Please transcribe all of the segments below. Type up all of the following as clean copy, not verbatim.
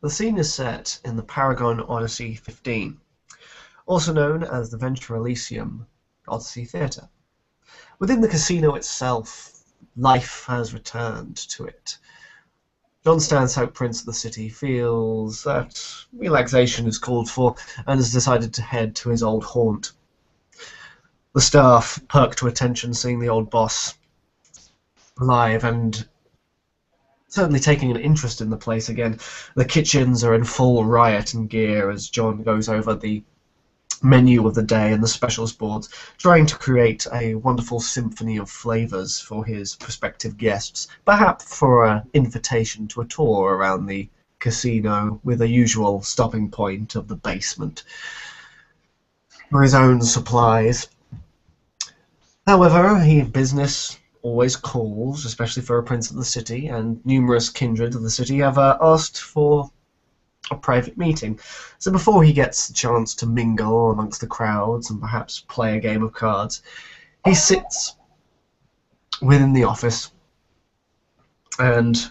The scene is set in the Paragon Odyssey 15, also known as the Venture Elysium Odyssey Theatre. Within the casino itself, life has returned to it. John Stanhope, Prince of the City, feels that relaxation is called for and has decided to head to his old haunt. The staff perk to attention seeing the old boss live and certainly taking an interest in the place again. The kitchens are in full riot and gear as John goes over the menu of the day and the specials boards, trying to create a wonderful symphony of flavors for his prospective guests, perhaps for an invitation to a tour around the casino with a usual stopping point of the basement for his own supplies. However, business always calls, especially for a prince of the city, and numerous kindred of the city have asked for a private meeting. So before he gets the chance to mingle amongst the crowds and perhaps play a game of cards, he sits within the office and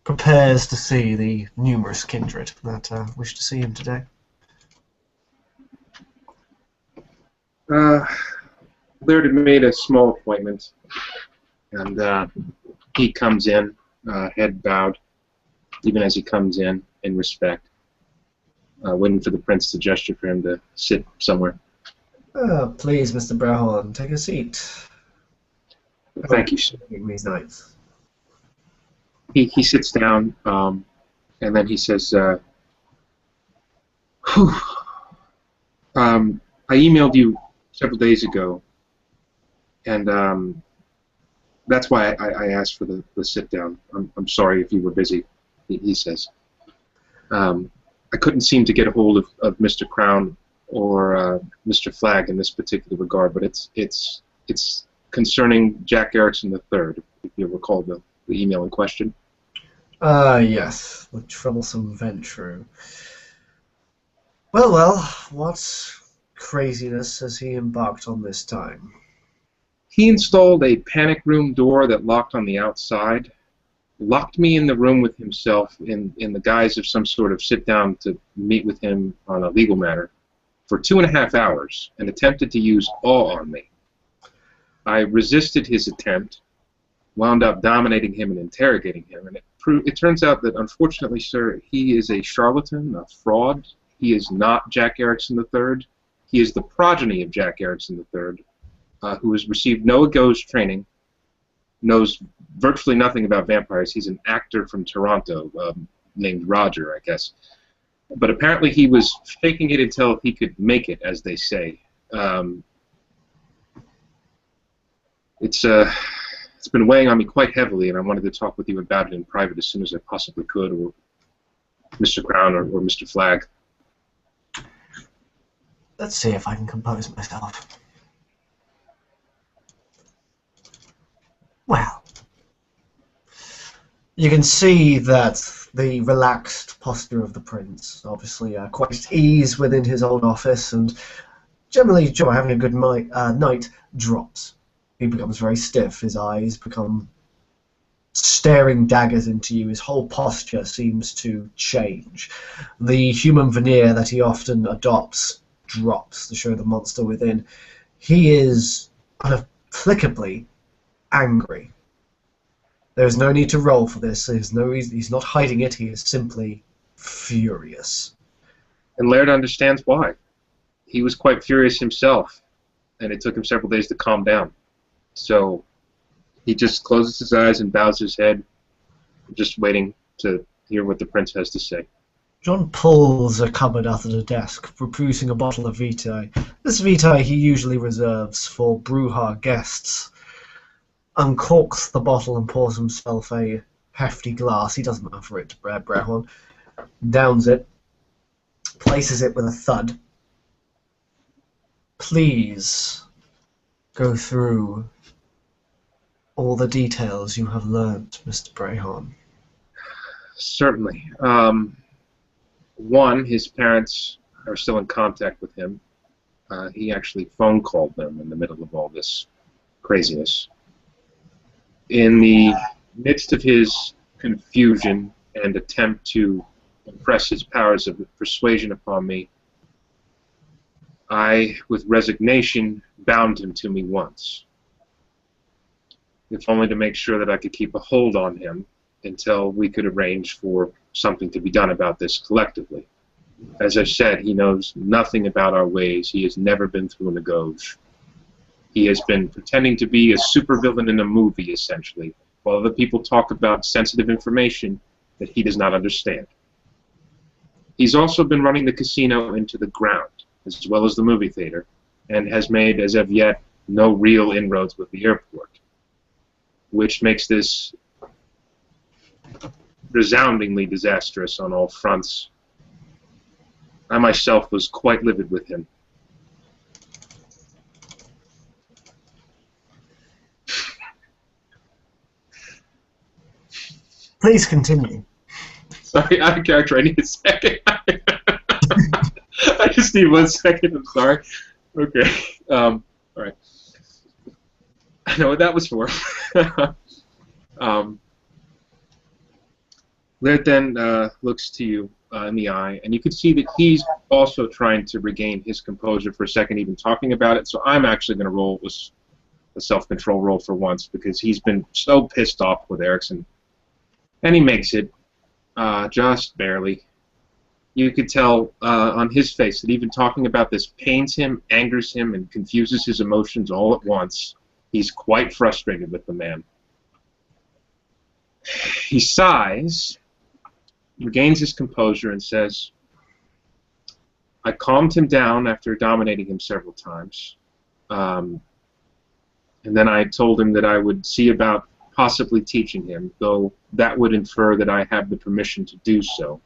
prepares to see the numerous kindred that wish to see him today. Laird had made a small appointment, and he comes in, head bowed, even as he comes in respect, waiting for the prince to gesture for him to sit somewhere. Please, Mr. Brahon, take a seat. Thank you, sir. These nights. He sits down, and then he says, I emailed you several days ago, and that's why I asked for the sit down. I'm sorry if you were busy, he says. I couldn't seem to get a hold of Mr. Crown or Mr. Flagg in this particular regard, but it's concerning Jack Erickson III, if you recall the email in question. Yes, the troublesome Ventrue. Well, what craziness has he embarked on this time? He installed a panic room door that locked on the outside, locked me in the room with himself in the guise of some sort of sit-down to meet with him on a legal matter for 2.5 hours, and attempted to use awe on me. I resisted his attempt, wound up dominating him and interrogating him, and it turns out that, unfortunately, sir, he is a charlatan, a fraud. He is not Jack Erickson III. He is the progeny of Jack Erickson III, who has received no ghost training, knows virtually nothing about vampires. He's an actor from Toronto named Roger, I guess. But apparently he was faking it until he could make it, as they say. It's been weighing on me quite heavily, and I wanted to talk with you about it in private as soon as I possibly could, or Mr. Crown or Mr. Flagg. Let's see if I can compose myself. Well, you can see that the relaxed posture of the prince, obviously quite at ease within his own office, and generally having a good night, drops. He becomes very stiff. His eyes become staring daggers into you. His whole posture seems to change. The human veneer that he often adopts drops to show the monster within. He is inexplicably angry. There is no need to roll for this. There's no reason. He's not hiding it. He is simply furious. And Laird understands why. He was quite furious himself, and it took him several days to calm down. So he just closes his eyes and bows his head, just waiting to hear what the prince has to say. John pulls a cupboard out of the desk, producing a bottle of Vitae. This Vitae he usually reserves for Brujah guests. Uncorks the bottle and pours himself a hefty glass. He doesn't offer it to Brahon. Downs it, places it with a thud. Please go through all the details you have learnt, Mr. Brahon. Certainly. One, his parents are still in contact with him. He actually phone called them in the middle of all this craziness. In the midst of his confusion and attempt to impress his powers of persuasion upon me, I, with resignation, bound him to me once, if only to make sure that I could keep a hold on him until we could arrange for something to be done about this collectively. As I said, he knows nothing about our ways. He has never been through an Nagoge. He has been pretending to be a supervillain in a movie, essentially, while other people talk about sensitive information that he does not understand. He's also been running the casino into the ground, as well as the movie theater, and has made, as of yet, no real inroads with the airport, which makes this resoundingly disastrous on all fronts. I myself was quite livid with him. Please continue. Sorry, out of character. I need a second. I just need 1 second. I'm sorry. Okay. All right. I know what that was for. Laird then looks to you in the eye, and you can see that he's also trying to regain his composure for a second, even talking about it. So I'm actually going to roll a self-control roll for once, because he's been so pissed off with Erickson. And he makes it, just barely. You could tell on his face that even talking about this pains him, angers him, and confuses his emotions all at once. He's quite frustrated with the man. He sighs, regains his composure, and says, I calmed him down after dominating him several times. And then I told him that I would see about possibly teaching him, though that would infer that I have the permission to do so.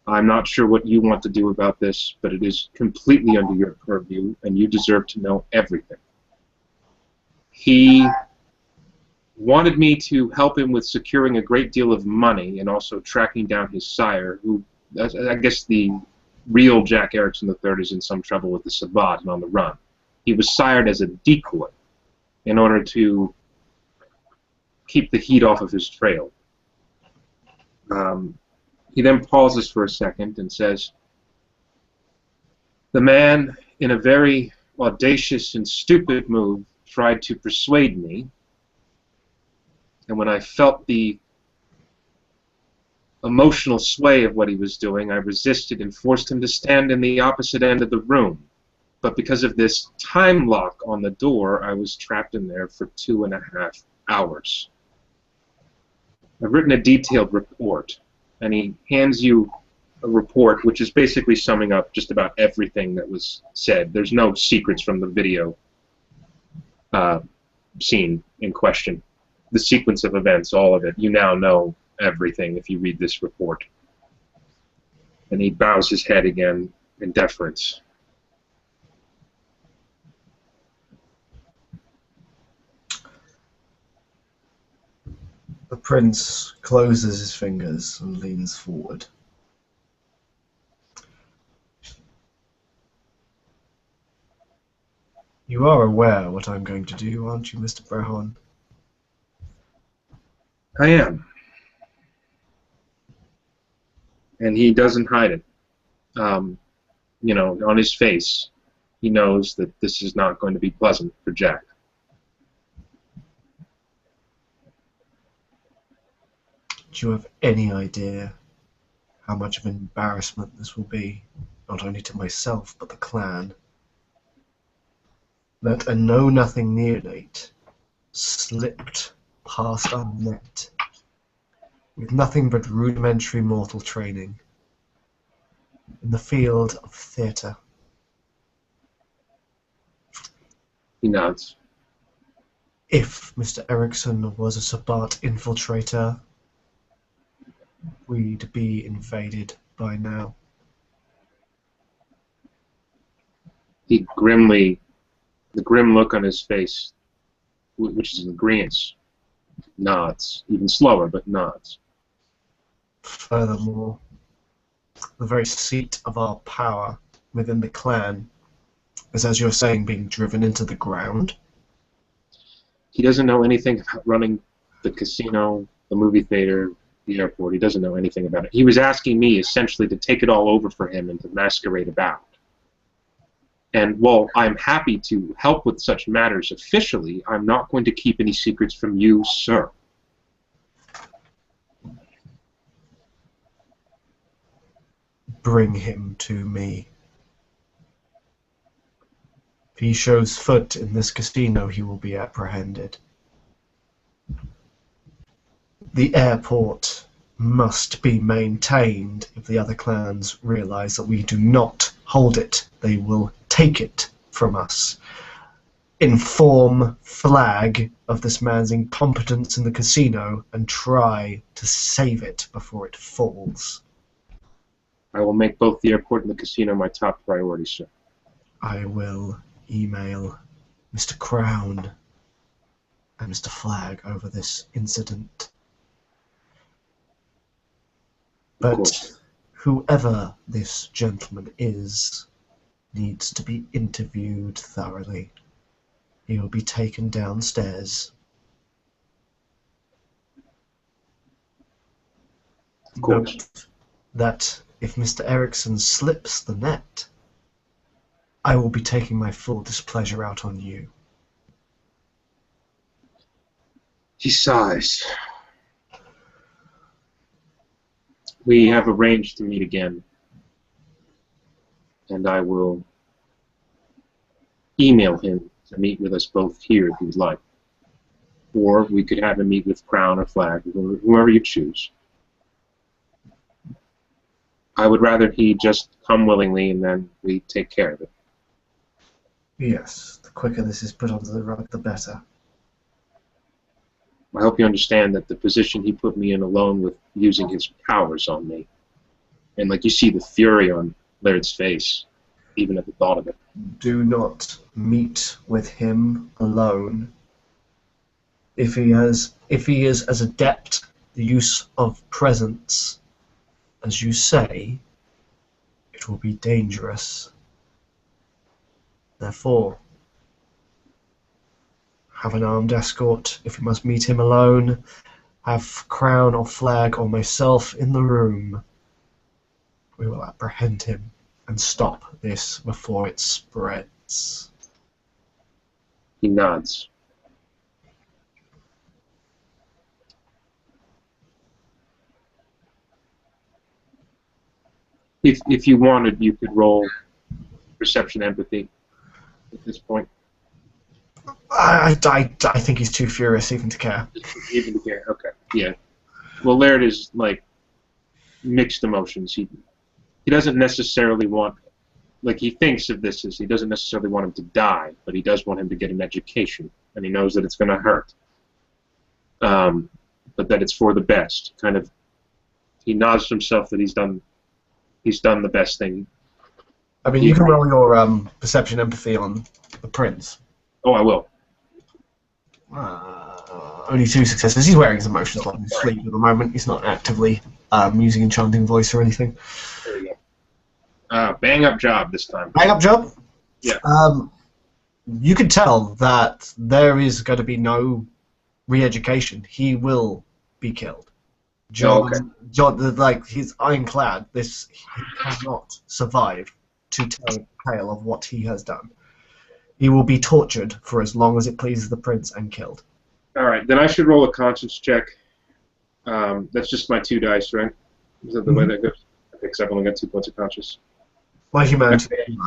I'm not sure what you want to do about this, but it is completely under your purview, and you deserve to know everything. He wanted me to help him with securing a great deal of money and also tracking down his sire, who, I guess the real Jack Erickson III is in some trouble with the Sabbat and on the run. He was sired as a decoy in order to keep the heat off of his trail. He then pauses for a second and says, the man, in a very audacious and stupid move, tried to persuade me, and when I felt the emotional sway of what he was doing, I resisted and forced him to stand in the opposite end of the room. But because of this time lock on the door, I was trapped in there for 2.5 hours. I've written a detailed report, and he hands you a report which is basically summing up just about everything that was said. There's no secrets from the video scene in question. The sequence of events, all of it. You now know everything if you read this report. And he bows his head again in deference. The prince closes his fingers and leans forward. You are aware what I'm going to do, aren't you, Mr. Brehon? I am. And he doesn't hide it. You know, on his face, he knows that this is not going to be pleasant for Jack. Do you have any idea how much of an embarrassment this will be, not only to myself, but the clan? That a know-nothing neonate slipped past our net with nothing but rudimentary mortal training in the field of theatre. He nods. If Mr. Erickson was a Sabbat infiltrator, we'd be invaded by now. He grimly, the grim look on his face, which is in agreeance, nods, even slower, but nods. Furthermore, the very seat of our power within the clan is, as you're saying, being driven into the ground. He doesn't know anything about running the casino, the movie theater, the airport. He doesn't know anything about it. He was asking me essentially to take it all over for him and to masquerade about. And while I'm happy to help with such matters officially, I'm not going to keep any secrets from you, sir. Bring him to me. If he shows foot in this casino, he will be apprehended. The airport must be maintained. If the other clans realize that we do not hold it, they will take it from us. Inform Flag of this man's incompetence in the casino and try to save it before it falls. I will make both the airport and the casino my top priority, sir. I will email Mr. Crown and Mr. Flag over this incident. But whoever this gentleman is needs to be interviewed thoroughly. He will be taken downstairs. Of course. Note that if Mr. Erickson slips the net, I will be taking my full displeasure out on you. He sighs. We have arranged to meet again, and I will email him to meet with us both here if you'd like. Or we could have him meet with Crown or Flag, whoever you choose. I would rather he just come willingly and then we take care of it. Yes, the quicker this is put onto the rug, the better. I hope you understand that the position he put me in alone with using his powers on me. And like you see the fury on Laird's face, even at the thought of it. Do not meet with him alone. If he is as adept the use of presence as you say, it will be dangerous. Therefore, have an armed escort if you must meet him alone. Have Crown or Flag or myself in the room. We will apprehend him and stop this before it spreads. He nods. If you wanted, you could roll perception empathy at this point. I think he's too furious even to care. Even to care, okay. Yeah. Well, Laird is like mixed emotions. He doesn't necessarily want, like he thinks of this as he doesn't necessarily want him to die, but he does want him to get an education, and he knows that it's going to hurt. But that it's for the best. Kind of, he nods to himself that he's done the best thing. I mean, you can roll your perception empathy on the prince. Oh, I will. Only 2 successes. He's wearing his emotions like his sleeve at the moment. He's not actively using enchanting voice or anything. There we go. Bang up job this time. Bang up job? Yeah. You can tell that there is going to be no re-education. He will be killed. John, like, he's ironclad. He cannot survive to tell a tale of what he has done. He will be tortured for as long as it pleases the prince and killed. All right, then I should roll a conscience check. That's just my 2 dice, right? Is that the way that goes? I think I've only got 2 points of conscience. My humanity.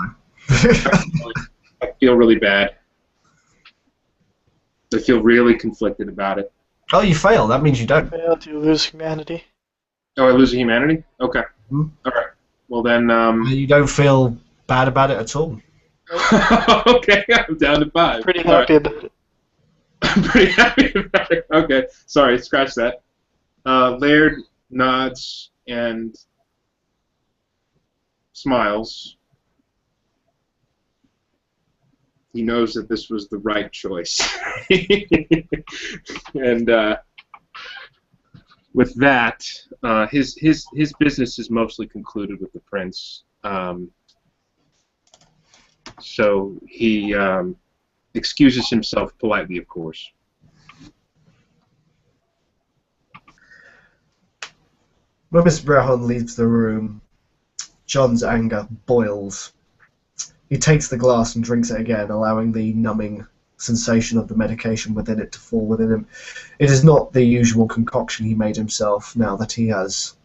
I feel really bad. I feel really conflicted about it. Oh, you fail. That means you don't. Failed, you lose humanity. Oh, I lose the humanity? Okay. Hmm? All right. Well, then... You don't feel bad about it at all. Okay, I'm down to 5. Pretty happy about it. I'm pretty happy about it. Okay, sorry, scratch that. Laird nods and smiles. He knows that this was the right choice. And with that, his business is mostly concluded with the prince. So he excuses himself politely, of course. When Mr. Brown leaves the room, John's anger boils. He takes the glass and drinks it again, allowing the numbing sensation of the medication within it to fall within him. It is not the usual concoction he made himself now that he has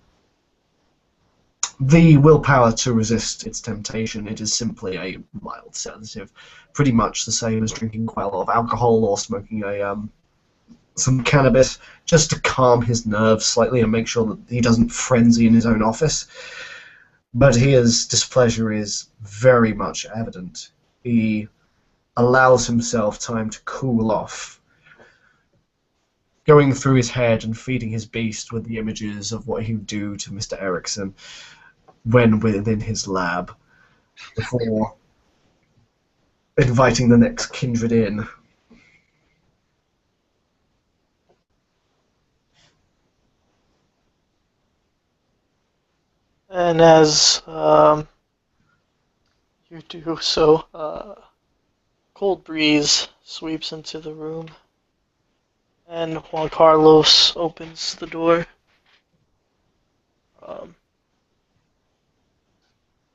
the willpower to resist its temptation. It is simply a mild sedative, pretty much the same as drinking quite a lot of alcohol or smoking some cannabis, just to calm his nerves slightly and make sure that he doesn't frenzy in his own office. But his displeasure is very much evident. He allows himself time to cool off, going through his head and feeding his beast with the images of what he would do to Mr. Erickson when within his lab, before inviting the next kindred in. And as you do so, cold breeze sweeps into the room, and Juan Carlos opens the door.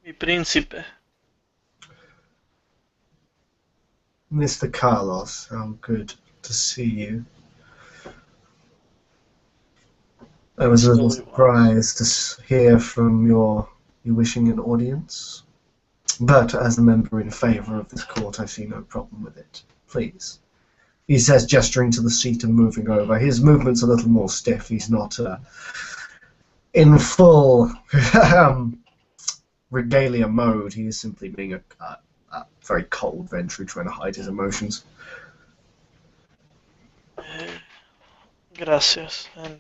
Mi príncipe. Mr. Carlos, how good to see you. I was a little surprised to hear from you wishing an audience, but as a member in favour of this court, I see no problem with it. Please. He says, gesturing to the seat and moving over. His movement's a little more stiff. He's not in full regalia mode. He is simply being a very cold Ventru trying to hide his emotions. Gracias. And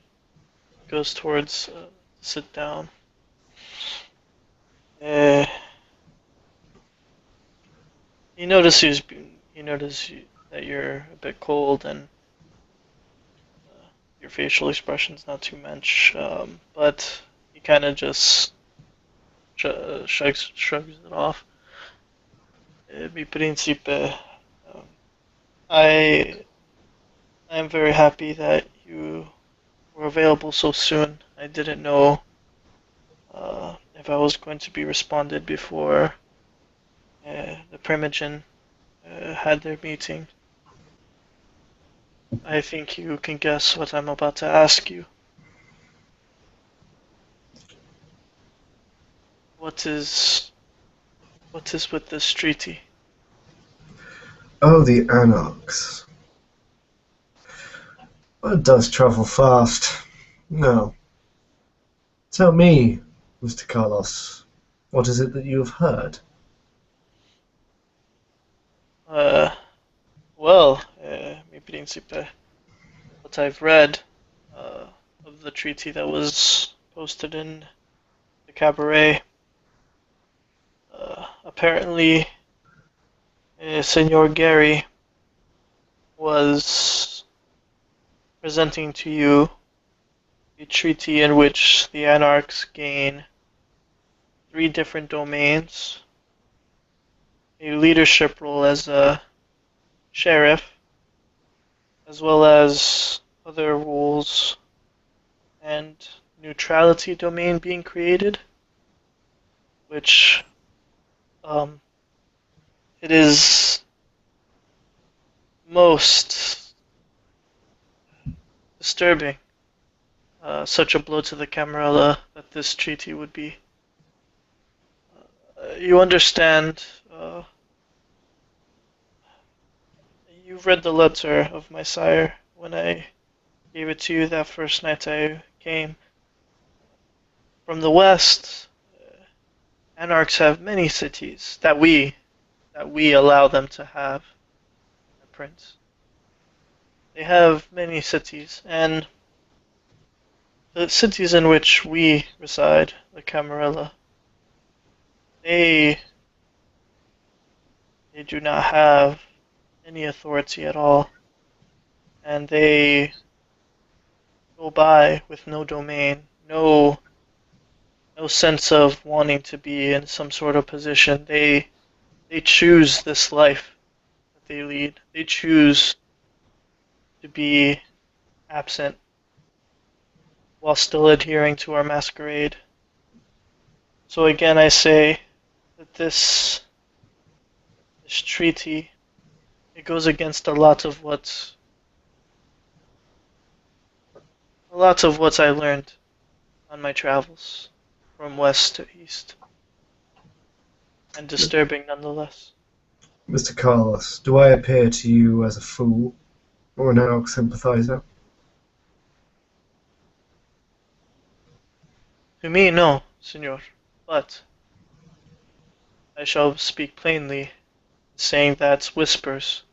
goes towards sit down. You notice that you're a bit cold and your facial expression's not too much, but he kind of just shrugs it off. Mi príncipe, I am very happy that you were available so soon. I didn't know if I was going to be responded before the Primogen had their meeting. I think you can guess what I'm about to ask you. What is with this treaty? Oh, the Anarchs. Well, it does travel fast. No. Tell me, Mr. Carlos, what is it that you have heard? Well, mi príncipe, what I've read of the treaty that was posted in the cabaret, apparently Senor Gary was presenting to you a treaty in which the Anarchs gain 3 different domains, a leadership role as a sheriff, as well as other rules and neutrality domain being created, which it is most disturbing, such a blow to the Camarilla that this treaty would be. You understand, you've read the letter of my sire when I gave it to you that first night I came. From the west, Anarchs have many cities that we allow them to have, Prince. They have many cities, and the cities in which we reside, the Camarilla, they do not have any authority at all, and they go by with no domain, no sense of wanting to be in some sort of position. They choose this life that they lead. They choose to be absent while still adhering to our masquerade. So again, I say that this treaty, it goes against a lot of what I learned on my travels from west to east, and disturbing nonetheless. Mr. Carlos, do I appear to you as a fool or an Anarch sympathizer? To me, no, senor, but I shall speak plainly, saying that whispers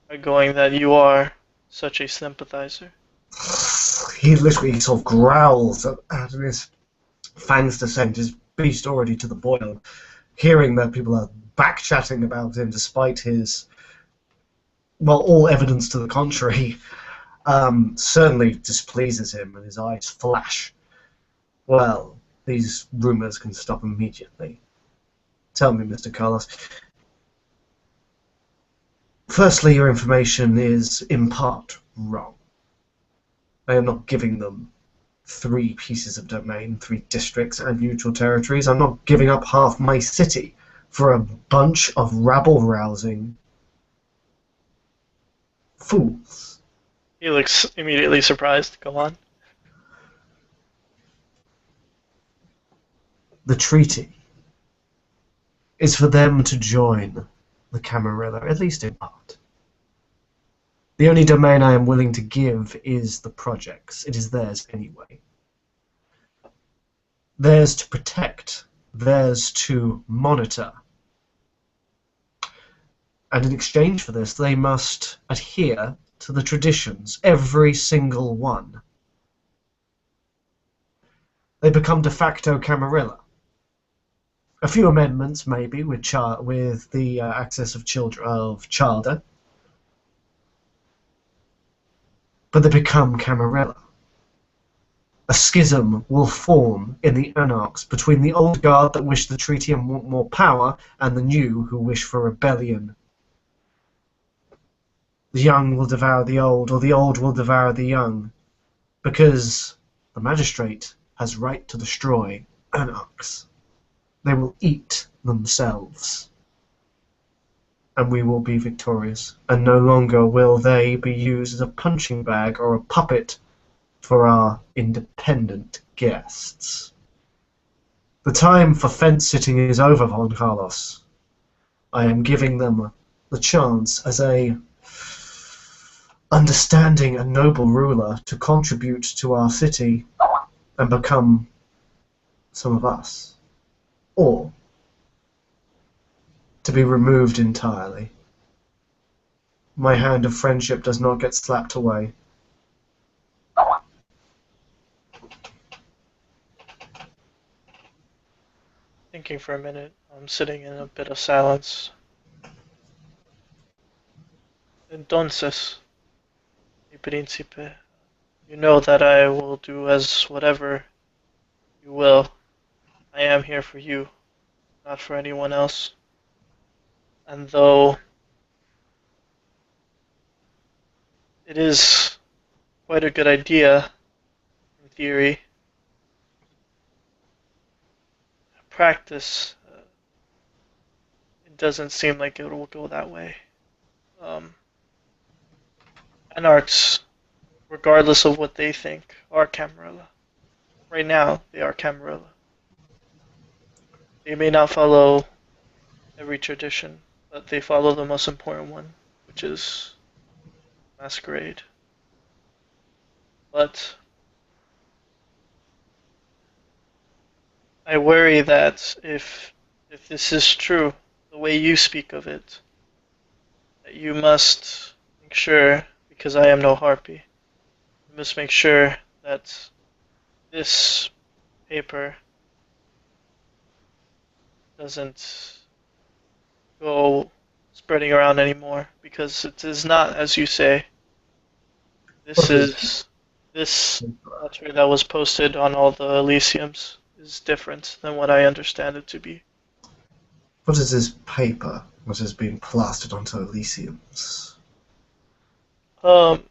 are going that you are such a sympathizer. He literally sort of growls at his fangs descend, his beast already to the boil, hearing that people are back-chatting about him despite his, well, all evidence to the contrary, certainly displeases him, and his eyes flash. Well, these rumors can stop immediately. Tell me, Mr. Carlos. Firstly, your information is in part wrong. I am not giving them 3 pieces of domain, 3 districts, and neutral territories. I'm not giving up half my city for a bunch of rabble-rousing fools. He looks immediately surprised. Go on. The treaty is for them to join the Camarilla, at least in part. The only domain I am willing to give is the projects. It is theirs anyway. Theirs to protect, theirs to monitor. And in exchange for this, they must adhere to the traditions, every single one. They become de facto Camarilla. A few amendments, maybe, with the access of Childer, but they become Camarilla. A schism will form in the Anarchs between the old guard that wish the treaty and want more power, and the new who wish for rebellion. The young will devour the old, or the old will devour the young, because the magistrate has right to destroy Anarchs. They will eat themselves, and we will be victorious, and no longer will they be used as a punching bag or a puppet for our independent guests. The time for fence-sitting is over, Juan Carlos. I am giving them the chance as a understanding and noble ruler to contribute to our city and become some of us. Or to be removed entirely. My hand of friendship does not get slapped away. Thinking for a minute, I'm sitting in a bit of silence. Entonces, mi príncipe, you know that I will do as whatever you will. I am here for you, not for anyone else. And though it is quite a good idea, in theory, in practice, it doesn't seem like it will go that way. Anarchs, regardless of what they think, are Camarilla. Right now, they are Camarilla. They may not follow every tradition, but they follow the most important one, which is masquerade. But I worry that if this is true, the way you speak of it, that you must make sure, because I am no harpy, you must make sure that this paper doesn't go spreading around anymore, because it is not as you say. This letter that was posted on all the Elysiums is different than what I understand it to be. What is this paper that is being plastered onto Elysiums? One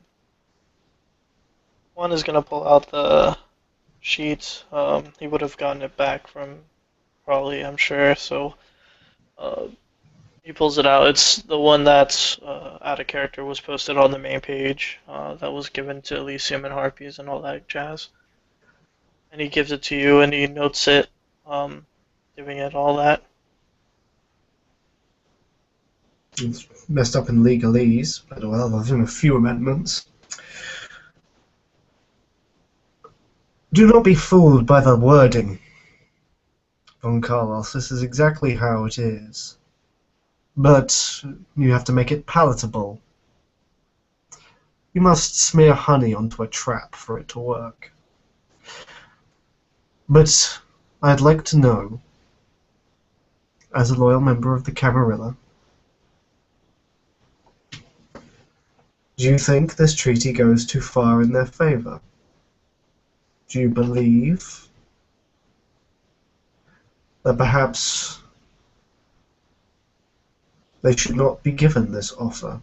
is gonna pull out sheet. He would have gotten it back from Crawley, I'm sure. So uh, he pulls it out. It's the one that's out of character was posted on the main page. That was given to Elysium and Harpies and all that jazz. And he gives it to you, and he notes it, um, giving it all that. It's messed up in legalese, but well, there's been a few amendments. Do not be fooled by the wording, Von Carlos. This is exactly how it is. But you have to make it palatable. You must smear honey onto a trap for it to work. But I'd like to know, as a loyal member of the Camarilla, do you think this treaty goes too far in their favor? Do you believe that perhaps they should not be given this offer?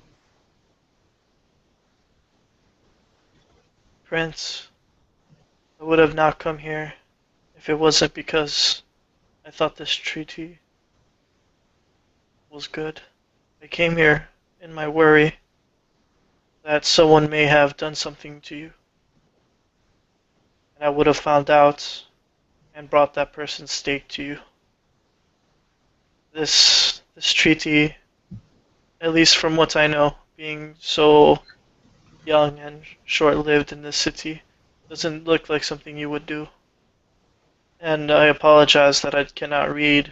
Prince, I would have not come here if it wasn't because I thought this treaty was good. I came here in my worry that someone may have done something to you. And I would have found out and brought that person's stake to you. This treaty, at least from what I know, being so young and short-lived in this city, doesn't look like something you would do. And I apologize that I cannot read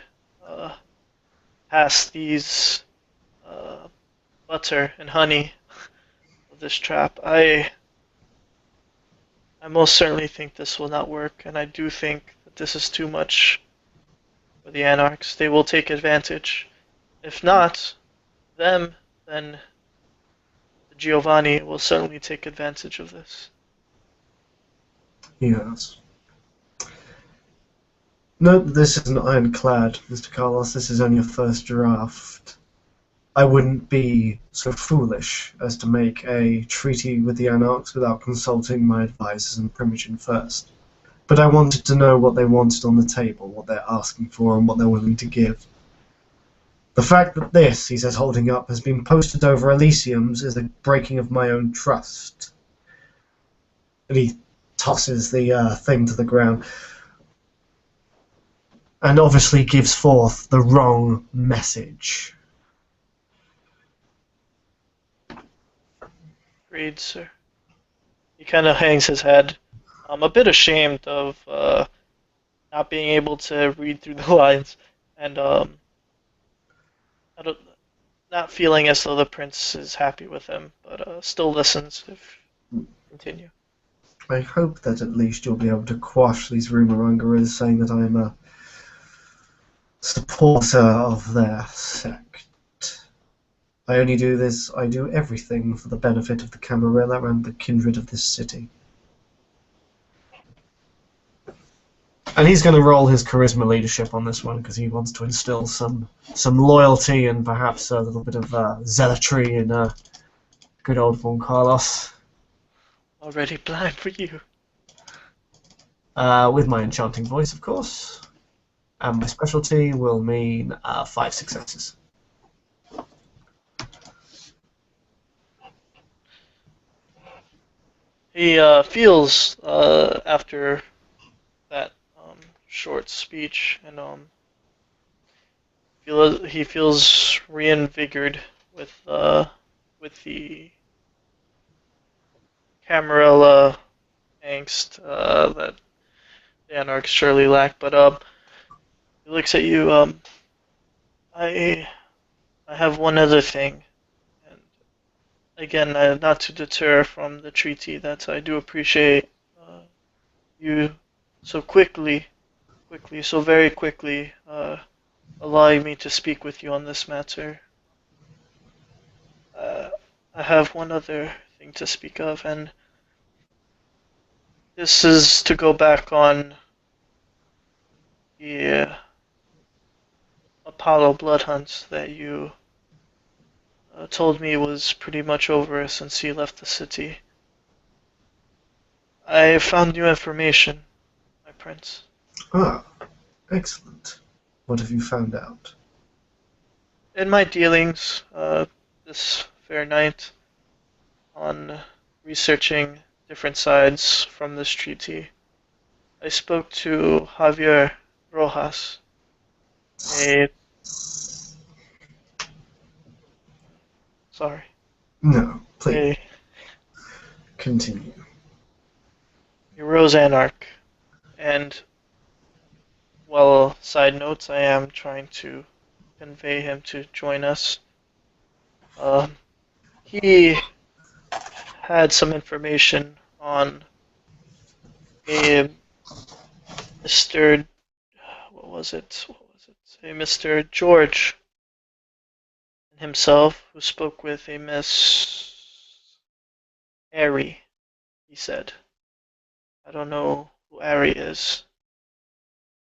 past these butter and honey of this trap. I most certainly think this will not work, and I do think that this is too much for the Anarchs. They will take advantage. If not them, then Giovanni will certainly take advantage of this. Yes. Note that this isn't ironclad, Mr. Carlos. This is only a first draft. I wouldn't be so foolish as to make a treaty with the Anarchs without consulting my advisors in Primogen first. But I wanted to know what they wanted on the table, what they're asking for, and what they're willing to give. The fact that this, he says, holding up, has been posted over Elysium's is the breaking of my own trust. And he tosses the thing to the ground. And obviously gives forth the wrong message. Agreed, sir. He kind of hangs his head. I'm a bit ashamed of not being able to read through the lines, and not feeling as though the prince is happy with him, but still listens. If continue. I hope that at least you'll be able to quash these rumormongers saying that I'm a supporter of their sect. I only do this, I do everything for the benefit of the Camarilla and the kindred of this city. And he's going to roll his charisma leadership on this one because he wants to instill some loyalty and perhaps a little bit of zealotry in good old Von Carlos. Already blind for you. With my enchanting voice, of course. And my specialty will mean 5 successes. He feels after that short speech, and he feels reinvigorated with the Camarilla angst that the Anarchs surely lack. But he looks at you. I have one other thing. Again, not to deter from the treaty, that I do appreciate you so so very quickly, allowing me to speak with you on this matter. I have one other thing to speak of, and this is to go back on the Apollo blood hunt that you told me was pretty much over since he left the city. I found new information, Prince. Ah, excellent. What have you found out? In my dealings this fair night on researching different sides from this treaty, I spoke to Javier Rojas, a sorry, No, please, a, continue. a Rose Anarch, and well, side notes, I am trying to convey him to join us. He had some information on a Mr. What was it? What was it? A Mr. George himself who spoke with a Miss Ari, he said. I don't know who Ari is,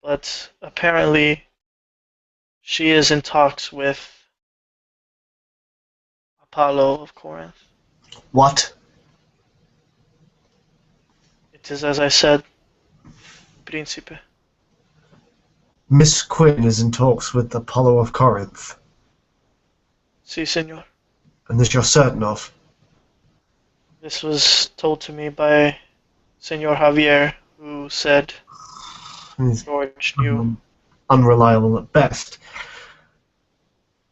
but apparently she is in talks with Apollo of Corinth. What? It is as I said, Príncipe. Miss Quinn is in talks with Apollo of Corinth, Si, senor. and this you're certain of? This was told to me by Senor Javier, who said He's George knew. unreliable at best.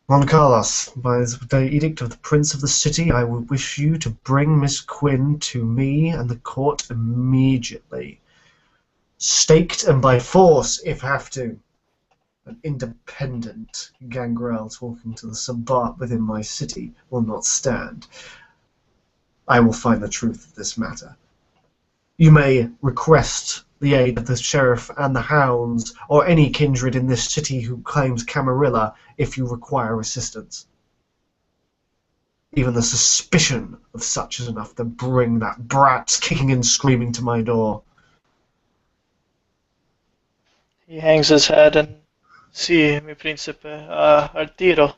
Juan Carlos, by the edict of the Prince of the City, I would wish you to bring Miss Quinn to me and the court immediately. Staked and by force, if have to. An independent Gangrel talking to the Sabbat within my city will not stand. I will find the truth of this matter. You may request the aid of the sheriff and the hounds, or any kindred in this city who claims Camarilla, if you require assistance. Even the suspicion of such is enough to bring that brat kicking and screaming to my door. He hangs his head and si, mi príncipe, al tiro.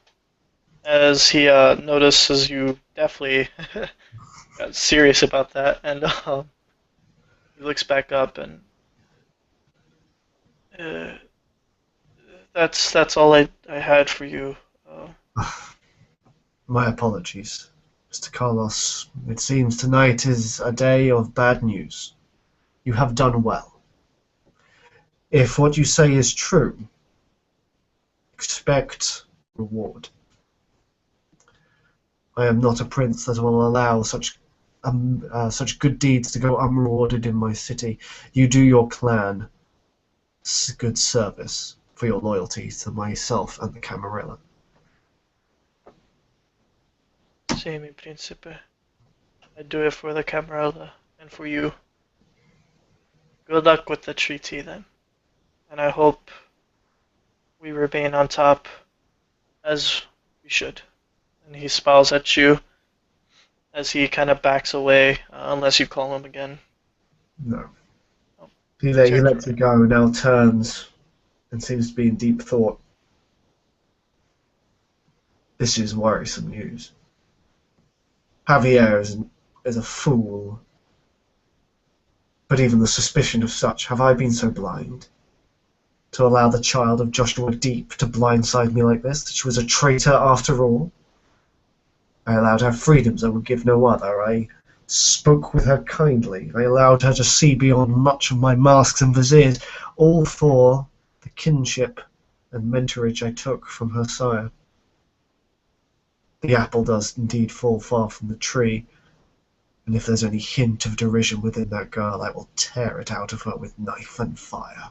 As he notices you definitely got serious about that, and he looks back up and uh, that's all I had for you. My apologies, Mr. Carlos. It seems tonight is a day of bad news. You have done well. If what you say is true, expect reward. I am not a prince that will allow such good deeds to go unrewarded in my city. You do your clan good service for your loyalty to myself and the Camarilla. Si, mi príncipe. I do it for the Camarilla and for you. Good luck with the treaty then, and I hope we remain on top as we should. And he smiles at you as he kind of backs away, unless you call him again. No. Oh, He lets it go, now turns, and seems to be in deep thought. This is worrisome news. Javier is a fool. But even the suspicion of such, have I been so blind? To allow the child of Joshua Deep to blindside me like this, that she was a traitor after all? I allowed her freedoms I would give no other. I spoke with her kindly. I allowed her to see beyond much of my masks and viziers, all for the kinship and mentorage I took from her sire. The apple does indeed fall far from the tree, and if there's any hint of derision within that girl, I will tear it out of her with knife and fire.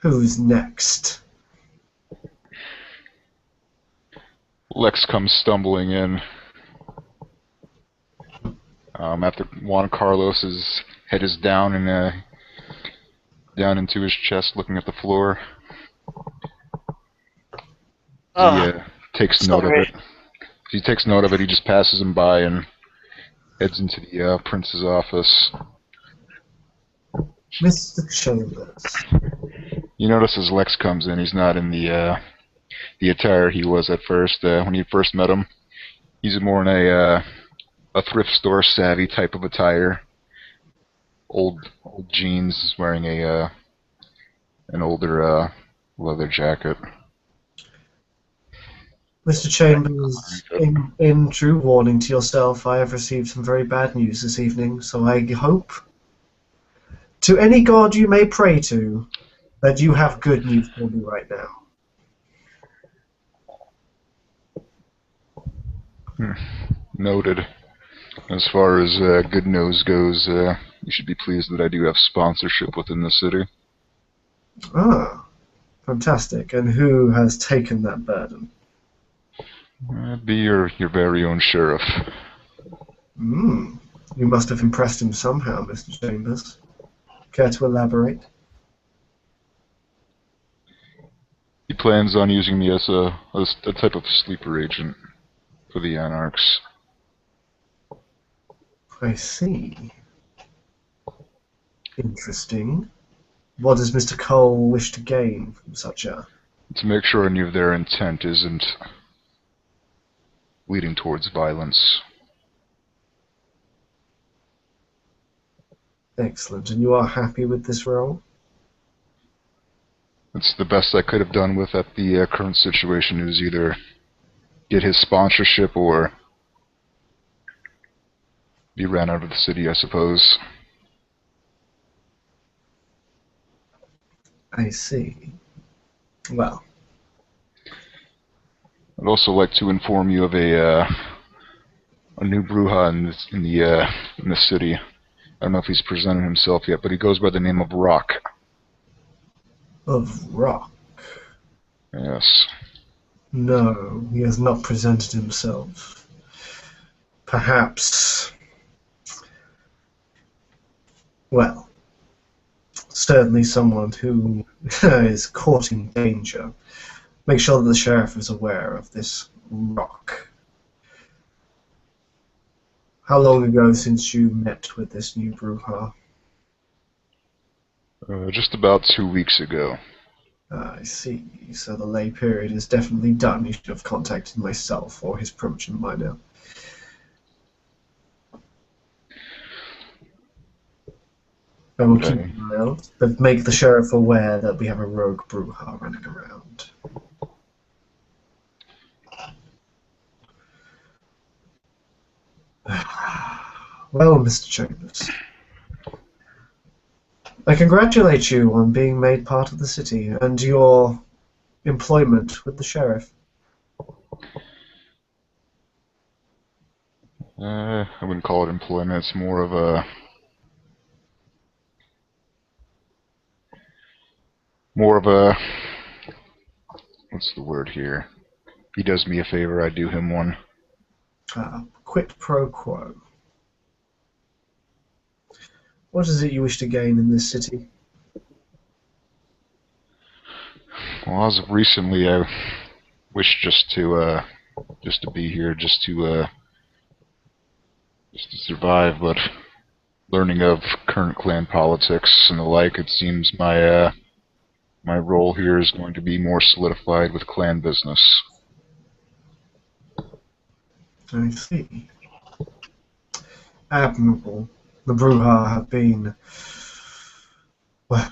Who's next? Lex comes stumbling in. After Juan Carlos's head is down and down into his chest, looking at the floor. He takes note of it. He takes note of it. He just passes him by and heads into the prince's office. Mr. Chambers. You notice as Lex comes in, he's not in the attire he was at first when you first met him. He's more in a thrift store savvy type of attire. Old jeans, wearing an older leather jacket. Mr. Chambers, in true warning to yourself, I have received some very bad news this evening, so I hope, to any god you may pray to, that you have good news for me right now. Noted. As far as good news goes, you should be pleased that I do have sponsorship within the city. Ah, fantastic. And who has taken that burden? Be your very own sheriff. You must have impressed him somehow, Mr. Chambers. Care to elaborate? He plans on using me as a type of sleeper agent for the Anarchs. I see. Interesting. What does Mr. Cole wish to gain from such a... To make sure any of their intent isn't leading towards violence. Excellent. And you are happy with this role? It's the best I could have done with at the current situation. It was either get his sponsorship or be ran out of the city, I suppose. I see. Well, I'd also like to inform you of a new Bruja in the city. I don't know if he's presented himself yet, but he goes by the name of Rock. of Rock. Yes. No, he has not presented himself. Perhaps... Well, certainly someone who is courting danger. Make sure that the sheriff is aware of this Rock. How long ago since you met with this new Bruja? Just about 2 weeks ago. I see. So the lay period is definitely done. He should have contacted myself or his promotion by now. I will keep an eye out, but make the sheriff aware that we have a rogue Bruja running around. Well, Mr. Chambers, I congratulate you on being made part of the city and your employment with the sheriff. I wouldn't call it employment. It's more of a what's the word here? He does me a favor, I do him one. Quid pro quo. What is it you wish to gain in this city? Well, as of recently, I wish just to be here, just to survive. But learning of current clan politics and the like, it seems my role here is going to be more solidified with clan business. I see. Admirable. The Bruja have been, well,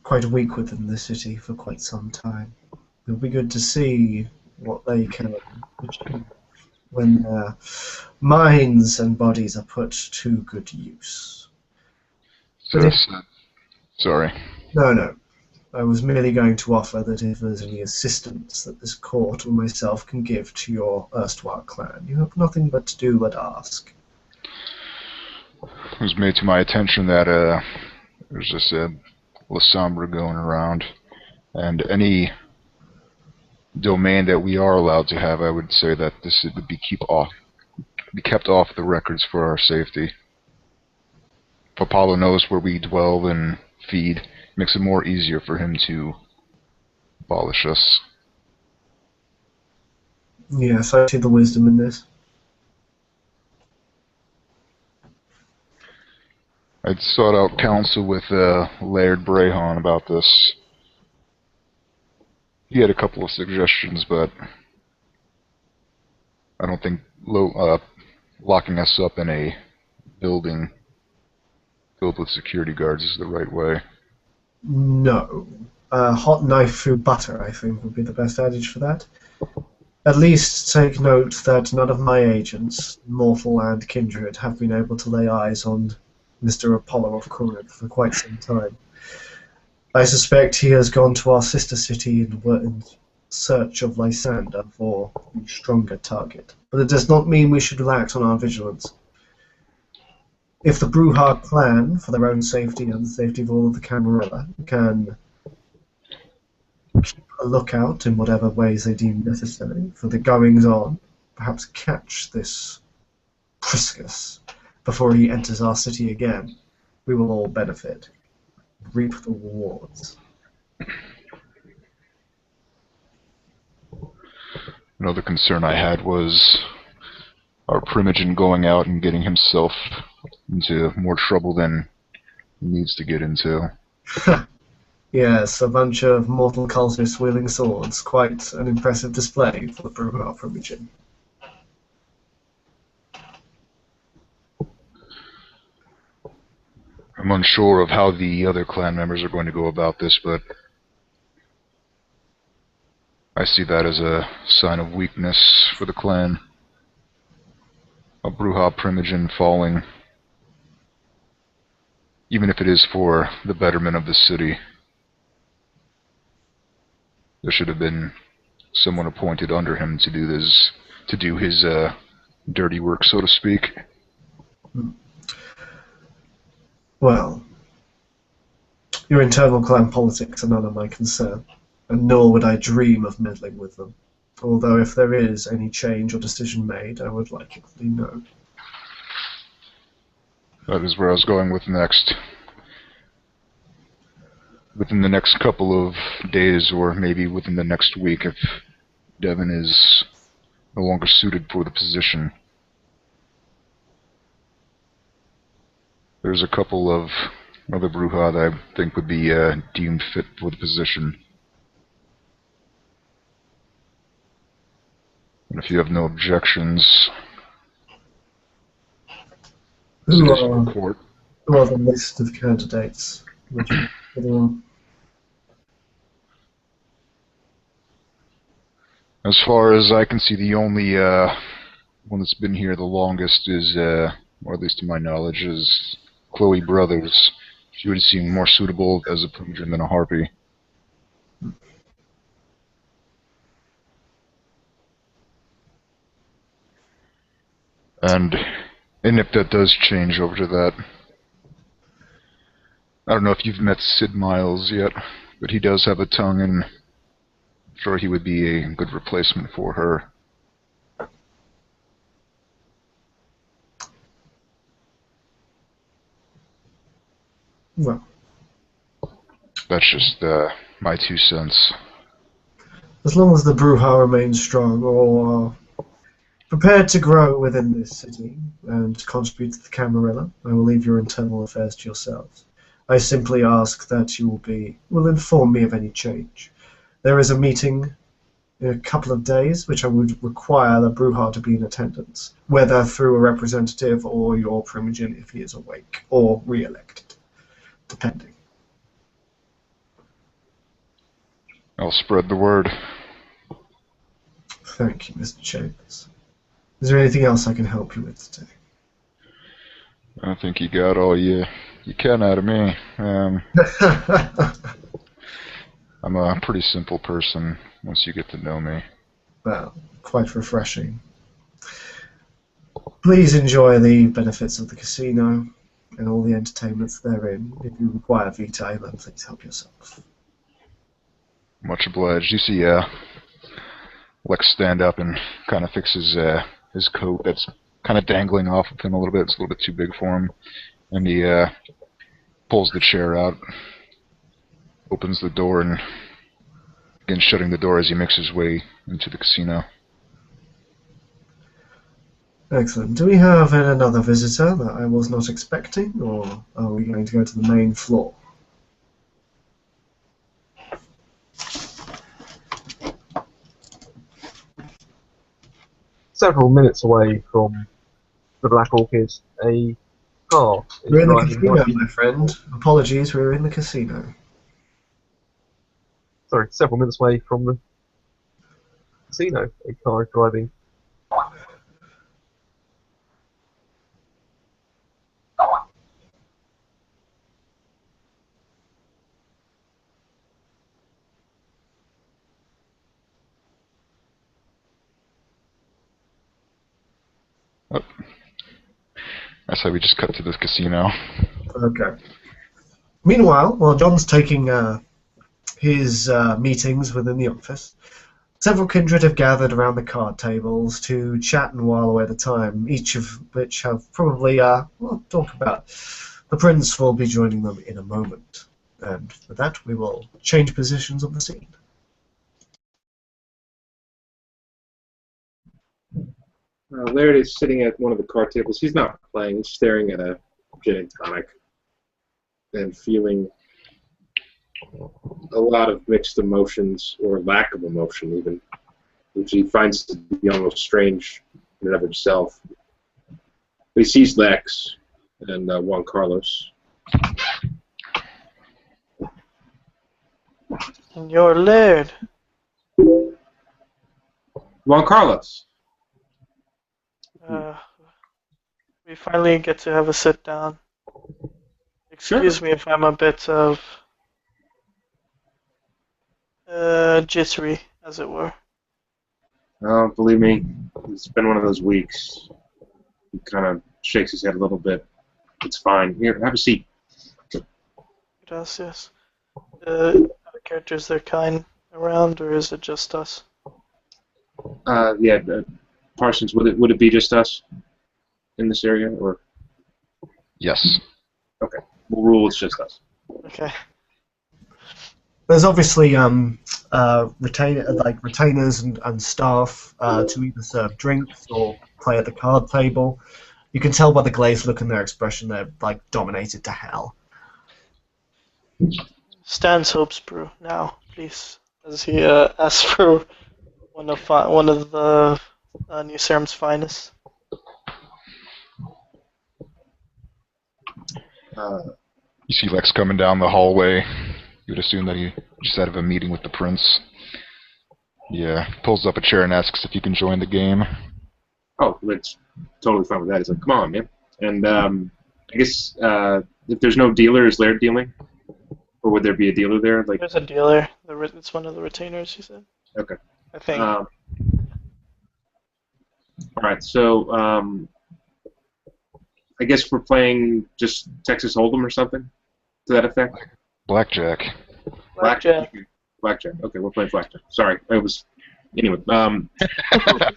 quite weak within the city for quite some time. It'll be good to see what they can achieve when their minds and bodies are put to good use. So, sorry. No. I was merely going to offer that if there's any assistance that this court or myself can give to your erstwhile clan, you have nothing but to do but ask. It was made to my attention that there's this La Sombra going around, and any domain that we are allowed to have, I would say that this would be kept off the records for our safety. If Apollo knows where we dwell and feed, it makes it more easier for him to abolish us. Yes, I see the wisdom in this. I'd sought out counsel with Laird Brehon about this. He had a couple of suggestions, but I don't think locking us up in a building filled with security guards is the right way. No. Hot knife through butter, I think, would be the best adage for that. At least take note that none of my agents, mortal and kindred, have been able to lay eyes on Mr. Apollo of Corinth for quite some time. I suspect he has gone to our sister city in search of Lysander for a stronger target. But it does not mean we should relax on our vigilance. If the Bruja clan, for their own safety and the safety of all of the Camarilla, can keep a lookout in whatever ways they deem necessary for the goings-on, perhaps catch this Priscus before he enters our city again, we will all benefit, reap the rewards. Another concern I had was our Primogen going out and getting himself into more trouble than he needs to get into. Yes, a bunch of mortal cultists wielding swords. Quite an impressive display for the Bruja Primogen. I'm unsure of how the other clan members are going to go about this, but I see that as a sign of weakness for the clan. A Bruja Primogen falling, even if it is for the betterment of the city. There should have been someone appointed under him to do this, to do his dirty work, so to speak. Well, your internal clan politics are none of my concern, and nor would I dream of meddling with them. Although if there is any change or decision made, I would like it to be known. That is where I was going with next. Within the next couple of days, or maybe within the next week, if Devin is no longer suited for the position. There's a couple of other Bruja that I think would be deemed fit for the position. And if you have no objections, Who suggest are, the court. who are the list of candidates? Would you consider them? As far as I can see, the only one that's been here the longest is, or at least to my knowledge, is Chloe Brothers. She would seem more suitable as a Primogen than a Harpy. And if that does change over to that, I don't know if you've met Sid Miles yet, but he does have a tongue, and I'm sure he would be a good replacement for her. Well, That's just my 2 cents. as long as the Bruja remains strong or are prepared to grow within this city and contribute to the Camarilla, I will leave your internal affairs to yourselves. I simply ask that you will inform me of any change. There is a meeting in a couple of days, which I would require the Bruja to be in attendance, whether through a representative or your Primogen if he is awake, or re-elected, depending. I'll spread the word. Thank you, Mr. Chambers. Is there anything else I can help you with today? I think you got all you can out of me. I'm a pretty simple person once you get to know me. Well, quite refreshing. Please enjoy the benefits of the casino and all the entertainments therein. If you require vitae, then please help yourself. Much obliged. You see Lex stand up and kind of fix his coat that's kind of dangling off of him a little bit. It's a little bit too big for him. And he pulls the chair out, opens the door, and begins shutting the door as he makes his way into the casino. Excellent. Do we have another visitor that I was not expecting, or are we going to go to the main floor? So several minutes away from the Black Orchid, a car is We're in the driving casino, north. my friend. Apologies, we're in the casino. Sorry, several minutes away from the casino, a car is driving. That's how we just cut to this casino. Okay. Meanwhile, while John's taking his meetings within the office, several kindred have gathered around the card tables to chat and while away the time, each of which have probably, well, talk about. The prince will be joining them in a moment. And with that, we will change positions on the scene. Laird is sitting at one of the card tables. He's not playing. He's staring at a gin and tonic and feeling a lot of mixed emotions, or lack of emotion even, which he finds to be almost strange in and of himself. But he sees Lex and Juan Carlos. Senor Laird. Juan Carlos! We finally get to have a sit down. Excuse me if I'm a bit of jittery, as it were. Oh, believe me, it's been one of those weeks. He kind of shakes his head a little bit. It's fine. Here, have a seat. Gracias. Are characters they're kind around, or is it just us? Yeah, Parsons, would it be just us in this area, or? Yes. Okay, we'll rule it's just us. Okay. There's obviously retainers and staff to either serve drinks or play at the card table. You can tell by the glazed look in their expression they're like dominated to hell. Stan's Hope's brew now, please, as he asks for one of the New Serum's finest. You see Lex coming down the hallway. You would assume that he just out of a meeting with the prince. Yeah, pulls up a chair and asks if you can join the game. Oh, it's totally fine with that. He's like, come on, man. And I guess if there's no dealer, is Laird dealing? Or would there be a dealer there? Like, there's a dealer. It's one of the retainers, you said? Okay. I think. All right, so I guess we're playing just Texas Hold'em or something to that effect? Blackjack. Blackjack. Blackjack. Okay, we're playing blackjack. Sorry, I was. Anyway, I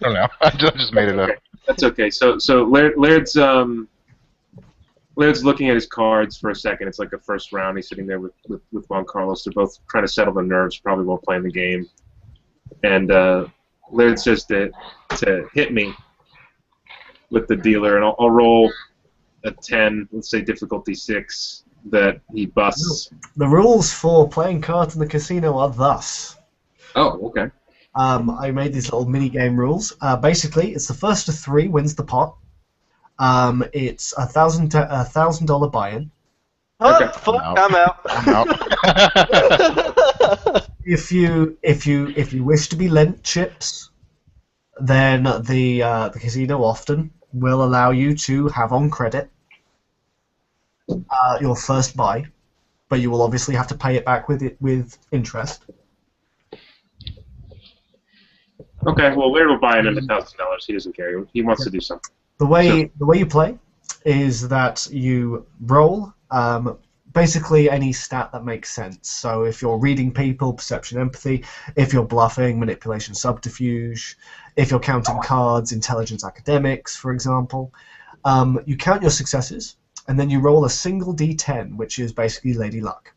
don't know. I just made it up. Okay. That's okay. So Laird's looking at his cards for a second. It's like a first round. He's sitting there with Juan Carlos. They're both trying to settle their nerves. Probably won't play in the game. And Laird says to hit me with the dealer, and I'll roll a 10. Let's say difficulty 6. That he busts. The rules for playing cards in the casino are thus. Oh, okay. I made these little mini-game rules. Basically, it's the first of 3 wins the pot. It's $1,000 buy-in. Oh, Okay. fuck, I'm out. I'm out. If you wish to be lent chips, then the casino often will allow you to have on credit your first buy, but you will obviously have to pay it back with interest. Okay. Well, Laird will buy in at $1,000. He doesn't care. He wants to do something. The way you play is that you roll basically any stat that makes sense. So if you're reading people, perception, empathy. If you're bluffing, manipulation, subterfuge. If you're counting cards, intelligence, academics, for example. You count your successes, and then you roll a single d10, which is basically Lady Luck.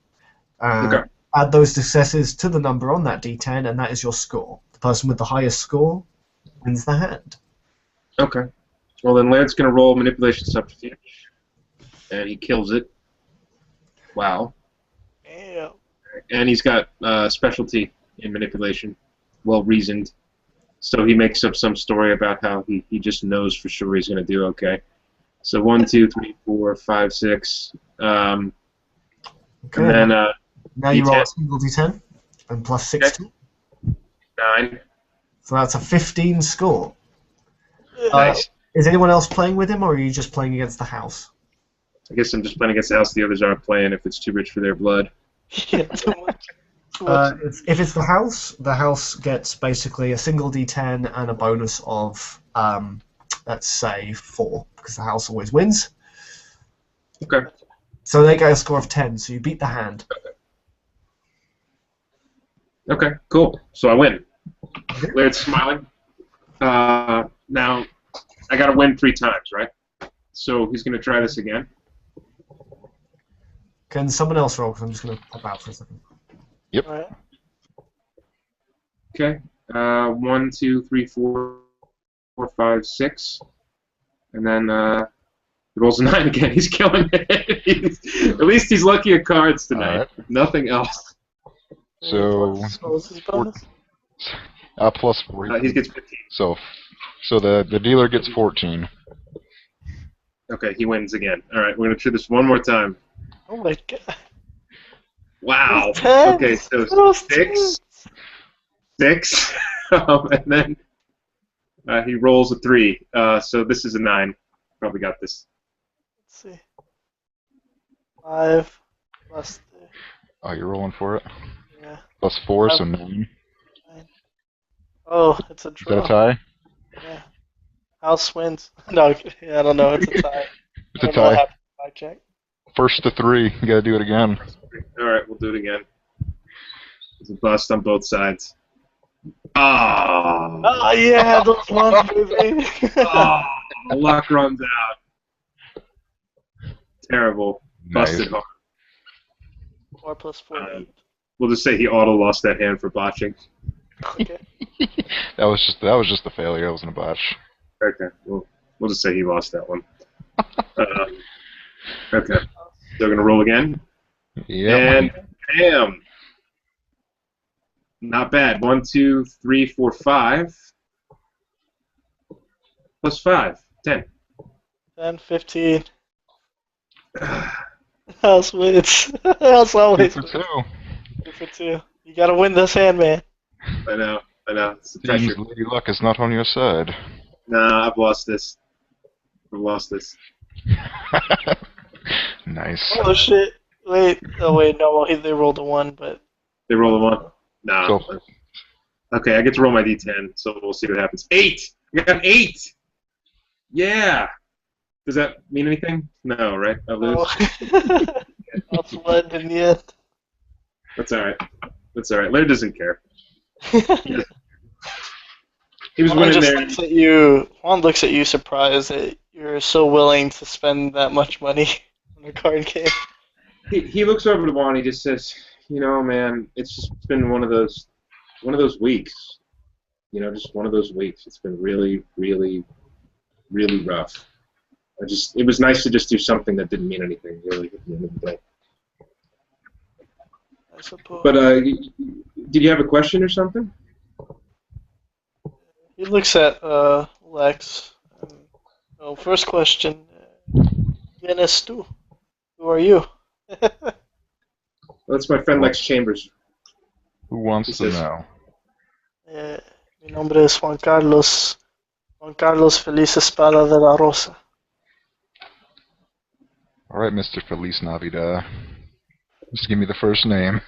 Okay. Add those successes to the number on that d10, and that is your score. The person with the highest score wins the hand. Okay. Well, then Laird's going to roll manipulation subterfuge, and he kills it. Wow. Damn. And he's got specialty in manipulation, well reasoned. So he makes up some story about how he just knows for sure he's going to do okay. So 1, 2, 3, 4, 5, 6. Okay. And then now you roll D10. a single d10 and plus 60. 9. So that's a 15 score. Nice. Is anyone else playing with him, or are you just playing against the house? I guess I'm just playing against the house. The others aren't playing if it's too rich for their blood. Yeah, too much. Too much. If it's the house gets basically a single d10 and a bonus of, let's say, 4, because the house always wins. Okay. So they get a score of 10, so you beat the hand. Okay, cool. So I win. Laird's smiling. Now, I got to win 3 times, right? So he's going to try this again. Can someone else roll? Because I'm just going to pop out for a second. Yep. Alright. Okay. 1, 2, 3, 4, 5, 6. And then he rolls a 9 again. He's killing it. At least he's lucky at cards tonight. Alright. Nothing else. So What was his bonus? plus 4. He gets 15. So the dealer gets 14. Okay, he wins again. All right, we're going to try this one more time. Oh my god. Wow. Those tens. Okay, so Those 6. tens. 6. And then he rolls a 3. So this is a 9. Probably got this. Let's see. 5 plus 3. Oh, you're rolling for it? Yeah. Plus 4, so 9. Oh, it's a Is draw. that a tie? Yeah. House wins. No, yeah, I don't know. It's a tie. It's a I don't know what tie. happened. I check. First to 3. You gotta do it again. All right, we'll do it again. It's a bust on both sides. Oh, Oh yeah, those ones, baby. luck runs out. Terrible. Nice. Busted hard. 4 plus 4. 8. We'll just say he auto lost that hand for botching. Okay. That was just a failure. That wasn't a botch. Okay, we'll just say he lost that one. Okay, they're gonna roll again. Yeah. And bam! Not bad. 1, 2, 3, 4, 5. Plus 5. 10. 10, 15. House wins. House 2 always for wins. 2. 2 for 2. You gotta win this hand, man. I know. It's the Jeez, pressure. Lady Luck is not on your side. Nah, I've lost this. Nice. Oh shit. Wait. Oh wait, no, well, they rolled a 1, but... They roll a 1. Nah. So- Okay, I get to roll my d10, so we'll see what happens. 8! I got an 8! Yeah! Does that mean anything? No, right? I lose? That's what in the end. That's alright. Laird doesn't care. He was Juan winning just there. looks at you. Juan looks at you surprised that you're so willing to spend that much money on a card game. He looks over to Juan and he just says, you know, man, it's just been one of those weeks. You know, just one of those weeks. It's been really, really, really rough. It was nice to just do something that didn't mean anything, really, at the end of the day. I suppose. But did you have a question or something? He looks at Lex. Oh, first question. ¿Quién es tú? Who are you? That's my friend Lex Chambers. Who wants to This is- know? Mi nombre es Juan Carlos. Juan Carlos Feliz Espada de la Rosa. All right, Mr. Feliz Navidad. Just give me the first name.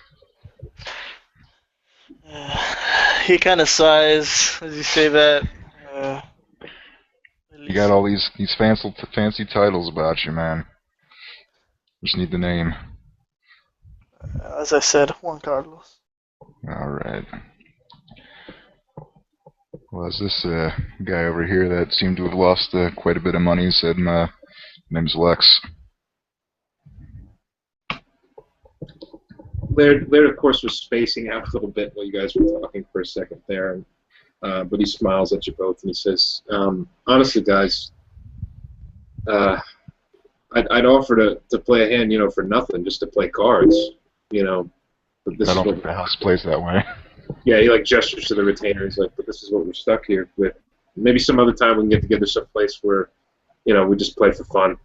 He kind of sighs as you say that. You got all these fancy titles about you, man. Just need the name. As I said, Juan Carlos. All right. Well, is this guy over here that seemed to have lost quite a bit of money said, my name's Lex. Laird, of course, was spacing out a little bit while you guys were talking for a second there, but he smiles at you both and he says, "Honestly, guys, I'd offer to play a hand, you know, for nothing, just to play cards, you know. But this I is don't what think the house plays that way. Yeah, he like gestures to the retainer. He's like, "But this is what we're stuck here with. Maybe some other time we can get together someplace where, we just play for fun."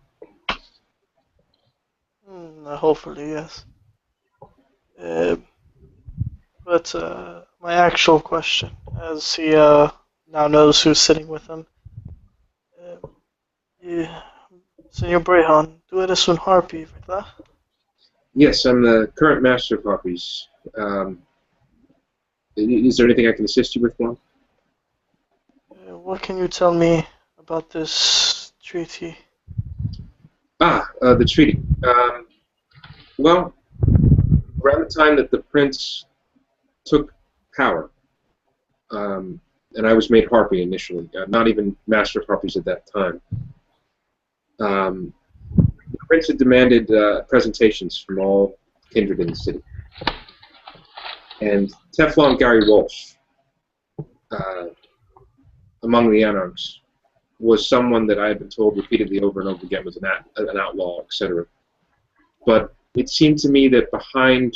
Hopefully, yes. But my actual question, as he now knows who's sitting with him, yeah, Senor Brehan, tú eres un harpy, ¿verdad? Yes, I'm the current master of harpies. Is there anything I can assist you with, Juan? What can you tell me about this treaty? The treaty. Well, around the time that the prince took power, and I was made harpy initially, not even master of harpies at that time. The prince had demanded presentations from all kindred in the city. And Teflon Gary Walsh, among the Anarchs, was someone that I had been told repeatedly over and over again was an outlaw, etc. But it seemed to me that behind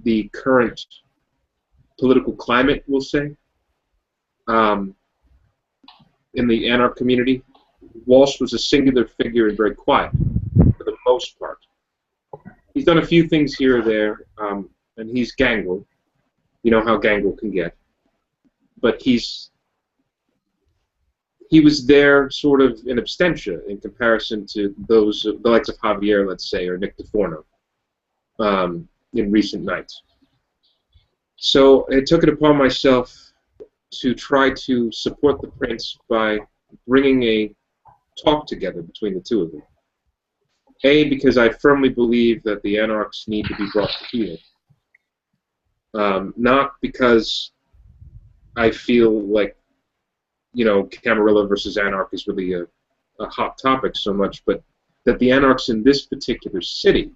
the current political climate, we'll say, in the Anarch community, Walsh was a singular figure and very quiet, for the most part. He's done a few things here or there, and he's Gangrel. You know how Gangrel can get. But he was there sort of in absentia in comparison to those, the likes of Javier, let's say, or Nick DeForno, in recent nights. So I took it upon myself to try to support the prince by bringing a talk together between the two of them. A, because I firmly believe that the Anarchs need to be brought to heel. Not because I feel like, Camarilla versus Anarch is really a hot topic so much, but that the Anarchs in this particular city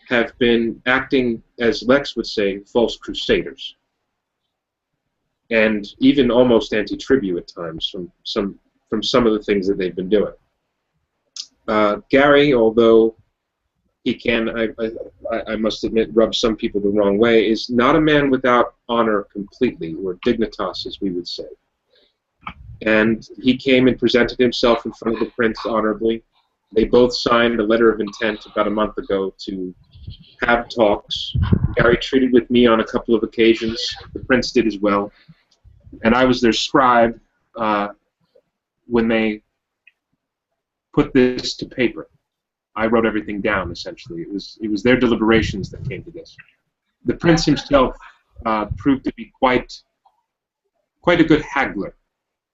have been acting, as Lex would say, false crusaders. And even almost anti-tribu at times from some of the things that they've been doing. Gary, although he can, I must admit, rub some people the wrong way, is not a man without honor completely, or dignitas, as we would say. And he came and presented himself in front of the prince honorably. They both signed a letter of intent about a month ago to have talks. Gary treated with me on a couple of occasions. The prince did as well. And I was their scribe when they put this to paper. I wrote everything down, essentially. It was their deliberations that came to this. The prince himself proved to be quite a good haggler,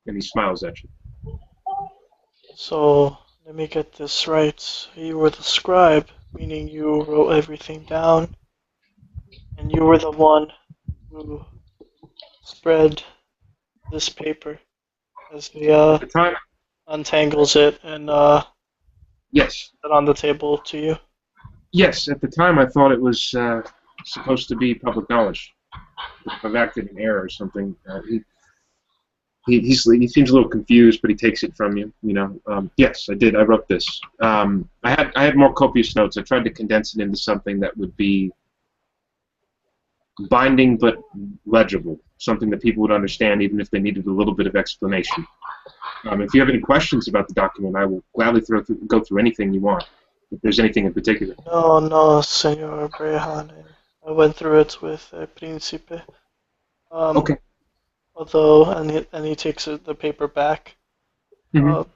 and he smiles at you. So, let me get this right. You were the scribe, meaning you wrote everything down, and you were the one who spread this paper as he At the time, untangles it and yes. put it on the table to you. Yes, at the time I thought it was supposed to be public knowledge. If I've acted in error or something, he seems a little confused, but he takes it from you. Yes, I did. I wrote this. I had more copious notes. I tried to condense it into something that would be binding but legible, something that people would understand even if they needed a little bit of explanation. If you have any questions about the document, I will gladly go through anything you want, if there's anything in particular. No, Senor Brehan. I went through it with Principe. Okay. Although, and he takes the paper back. Mm-hmm.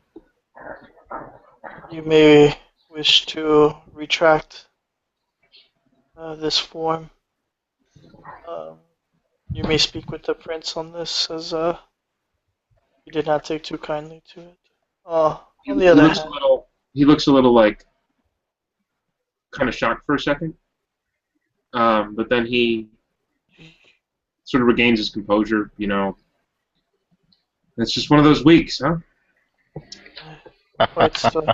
You may wish to retract this form. You may speak with the prince on this, as he did not take too kindly to it. On the other hand, he looks a little like kind of shocked for a second, but then he sort of regains his composure. It's just one of those weeks, huh? Quite so.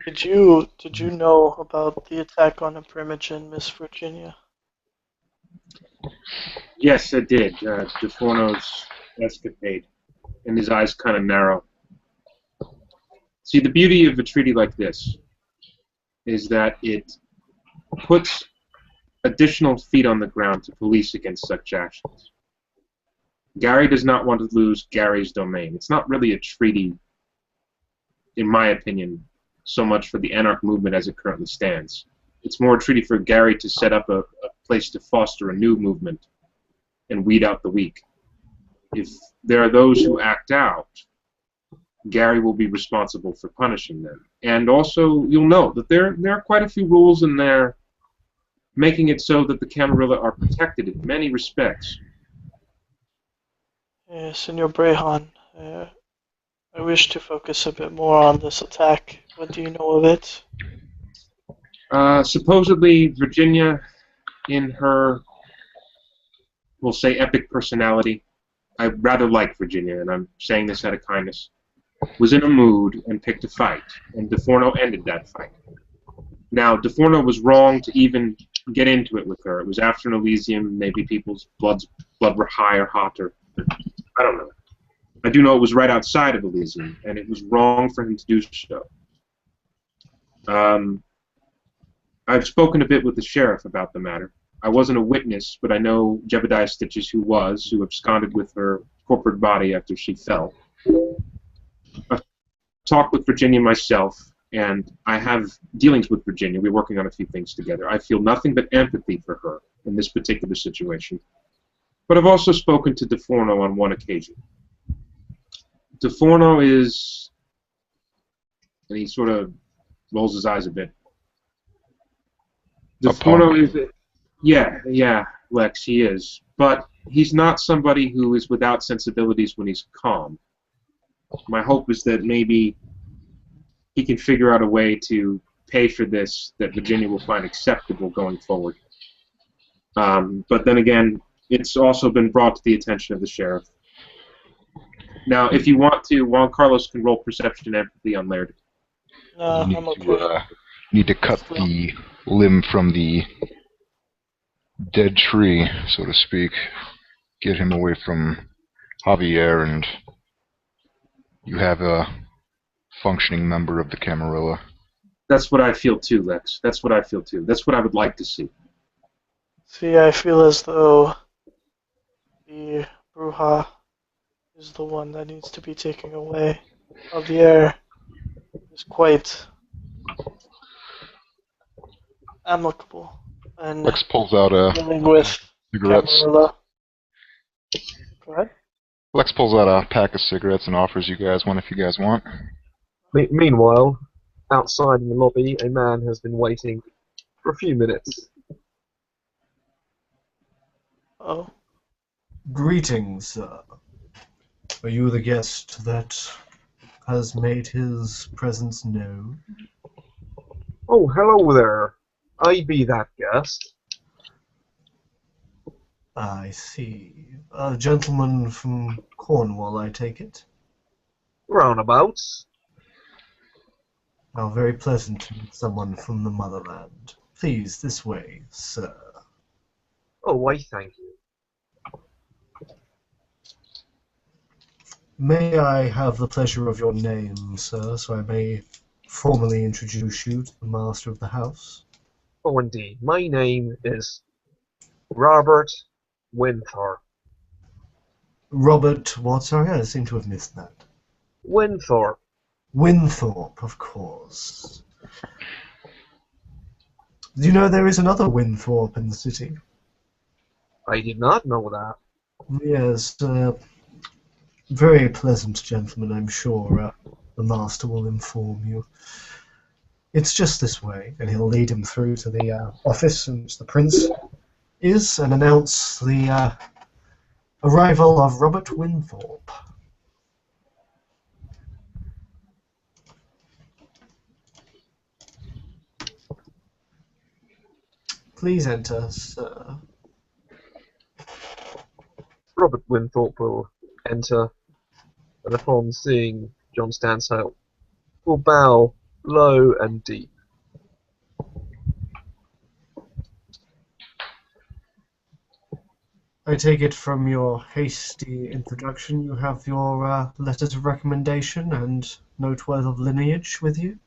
Did you know about the attack on a Primogen, Miss Virginia? Yes, I did. DeForno's escapade, and his eyes kind of narrow. See, the beauty of a treaty like this is that it puts additional feet on the ground to police against such actions. Gary does not want to lose Gary's domain. It's not really a treaty, in my opinion, so much for the Anarch movement as it currently stands. It's more a treaty for Gary to set up a place to foster a new movement and weed out the weak. If there are those who act out, Gary will be responsible for punishing them. And also, you'll note that there are quite a few rules in there making it so that the Camarilla are protected in many respects. Senor Brehan, I wish to focus a bit more on this attack. What do you know of it? Supposedly, Virginia, in her, we'll say, epic personality, I rather like Virginia, and I'm saying this out of kindness, was in a mood and picked a fight, and DeForno ended that fight. Now, DeForno was wrong to even get into it with her. It was after an Elysium, maybe people's blood were high or hotter. I don't know. I do know it was right outside of Elysium, and it was wrong for him to do so. I've spoken a bit with the sheriff about the matter. I wasn't a witness, but I know Jebediah Stitches who absconded with her corporate body after she fell. I've talked with Virginia myself, and I have dealings with Virginia. We're working on a few things together. I feel nothing but empathy for her in this particular situation. But I've also spoken to DeForno on one occasion. DeForno is, and he sort of rolls his eyes a bit. DeForno is, yeah, Lex, he is. But he's not somebody who is without sensibilities when he's calm. My hope is that maybe he can figure out a way to pay for this that Virginia will find acceptable going forward. But then again, it's also been brought to the attention of the sheriff. Now, if you want to, Juan Carlos can roll perception and empathy on Laird. I'm okay. Need to cut the limb from the dead tree, so to speak. Get him away from Javier, and you have a functioning member of the Camarilla. That's what I feel too, Lex. That's what I feel too. That's what I would like to see. See, I feel as though the Bruja is the one that needs to be taken away. Javier is quite amicable and Lex pulls out dealing with cigarettes. Camarilla. Go ahead. Lex pulls out a pack of cigarettes and offers you guys one if you guys want. Meanwhile, outside in the lobby, a man has been waiting for a few minutes. Oh. Greetings, sir. Are you the guest that has made his presence known? Oh, hello there. I be that guest. I see. A gentleman from Cornwall, I take it? Roundabouts. How very pleasant to meet someone from the motherland. Please, this way, sir. Oh, why, thank you. May I have the pleasure of your name, sir, so I may formally introduce you to the master of the house? Oh, indeed. My name is Robert Winthorpe. Robert what? Sorry, I seem to have missed that. Winthorpe. Winthorpe, of course. Do you know there is another Winthorpe in the city? I did not know that. Yes, very pleasant gentleman, I'm sure. The master will inform you. It's just this way, and he'll lead him through to the office in which the prince is and announce the arrival of Robert Winthorpe. Please enter, sir. Robert Winthorpe will enter, and upon seeing John Stanhope, will bow low and deep. I take it from your hasty introduction you have your letters of recommendation and noteworthy of lineage with you?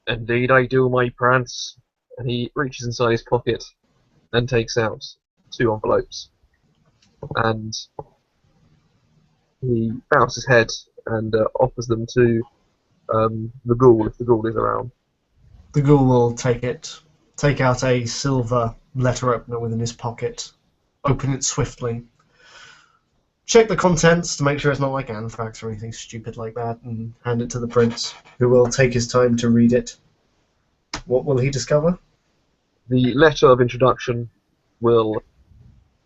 Indeed I do, my prince. and he reaches inside his pocket and takes out 2 envelopes. And he bows his head and offers them to the ghoul, if the ghoul is around. The ghoul will take out a silver letter opener within his pocket, open it swiftly, check the contents to make sure it's not like anthrax or anything stupid like that, and hand it to the prince, who will take his time to read it. What will he discover? The letter of introduction will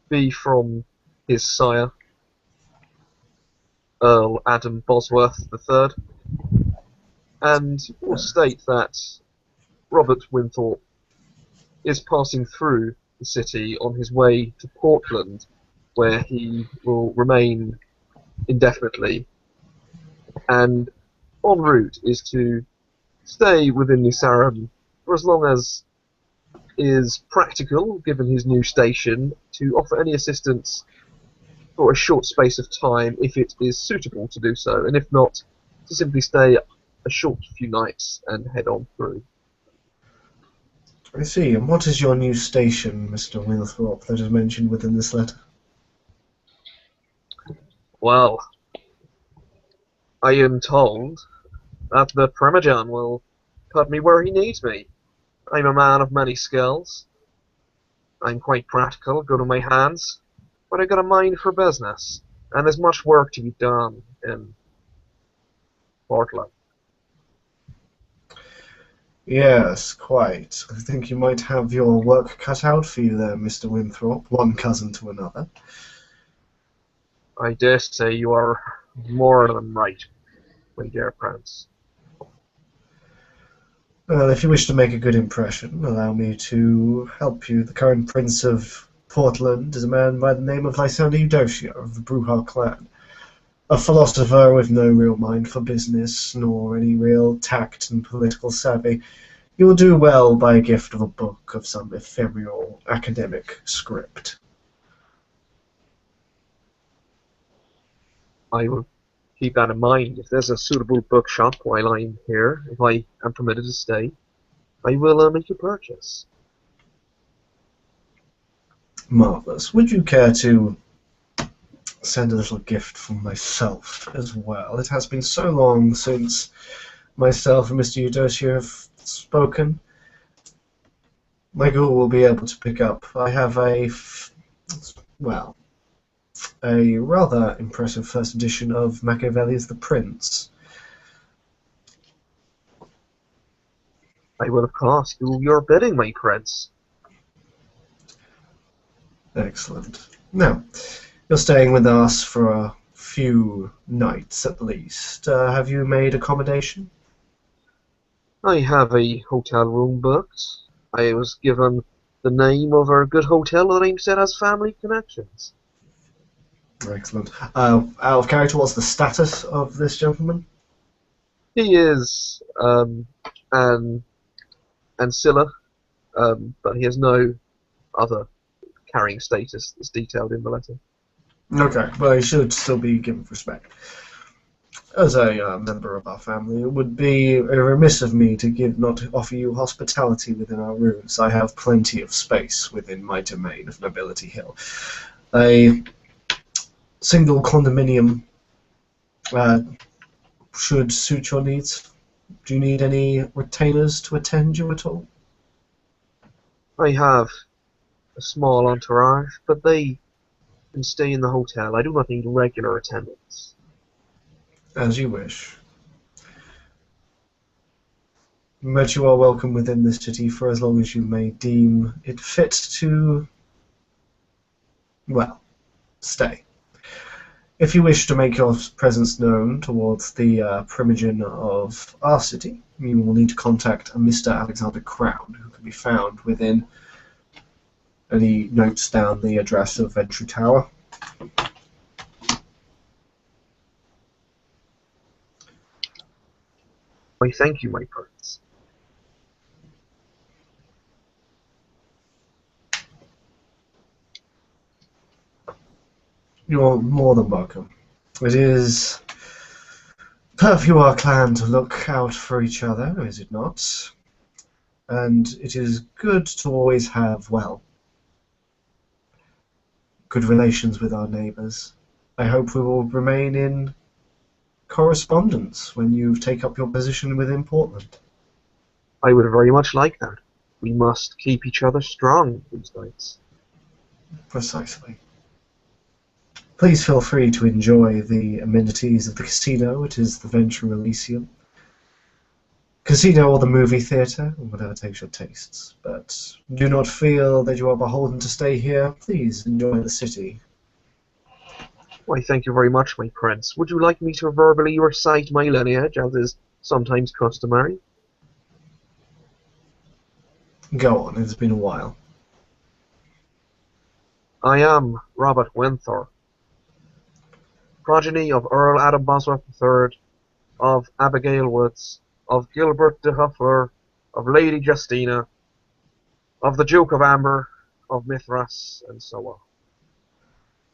be from his sire, Earl Adam Bosworth III, and will state that Robert Winthorpe is passing through the city on his way to Portland, where he will remain indefinitely, and en route is to stay within New Sarum for as long as is practical, given his new station, to offer any assistance for a short space of time if it is suitable to do so, and if not, to simply stay a short few nights and head on through. I see. And what is your new station, Mr. Winthorpe, that is mentioned within this letter? Well, I am told that the Primogen will put me where he needs me. I'm a man of many skills. I'm quite practical, good on my hands, but I've got a mind for business, and there's much work to be done in Portland. Yes, quite. I think you might have your work cut out for you there, Mr. Winthorpe, one cousin to another. I dare say you are more than right, my dear Prince. Well, if you wish to make a good impression, allow me to help you. The current Prince of Portland is a man by the name of Lysander Eudocia of the Bruhar clan. A philosopher with no real mind for business, nor any real tact and political savvy. You will do well by a gift of a book of some ephemeral academic script. I will keep that in mind. If there's a suitable bookshop while I'm here, if I am permitted to stay, I will make a purchase. Marvellous. Would you care to send a little gift from myself as well? It has been so long since myself and Mr. Eudocia have spoken. My ghoul will be able to pick up. I have a rather impressive first edition of Machiavelli's The Prince. I will, of course, do your bidding, my prince. Excellent. Now, you're staying with us for a few nights at least. Have you made accommodation? I have a hotel room booked. I was given the name of a good hotel that I'm said has family connections. Excellent. Out of character, what's the status of this gentleman? He is an ancilla, but he has no other carrying status that's detailed in the letter. Okay, well, he should still be given respect. As a member of our family, it would be remiss of me to not offer you hospitality within our rooms. I have plenty of space within my domain of Nobility Hill. A single condominium should suit your needs. Do you need any retainers to attend you at all? I have a small entourage, but they can stay in the hotel. I do not need regular attendance. As you wish. But you are welcome within this city for as long as you may deem it fit to, well, stay. If you wish to make your presence known towards the Primogen of our city, you will need to contact a Mr. Alexander Crown, who can be found within, and he notes down the address of Ventry Tower. Why, thank you, my prince. You're more than welcome. It is per of our clan to look out for each other, is it not? and it is good to always have, well, good relations with our neighbours. I hope we will remain in correspondence when you take up your position within Portland. I would very much like that. We must keep each other strong these nights. Precisely. Please feel free to enjoy the amenities of the casino. It is the Venture Elysium. Casino or the movie theatre, whatever takes your tastes. But do not feel that you are beholden to stay here. Please enjoy the city. Why, thank you very much, my prince. Would you like me to verbally recite my lineage, as is sometimes customary? Go on, it's been a while. I am Robert Winthorpe, progeny of Earl Adam Bosworth III, of Abigail Woods, of Gilbert de Huffler, of Lady Justina, of the Duke of Amber, of Mithras, and so on.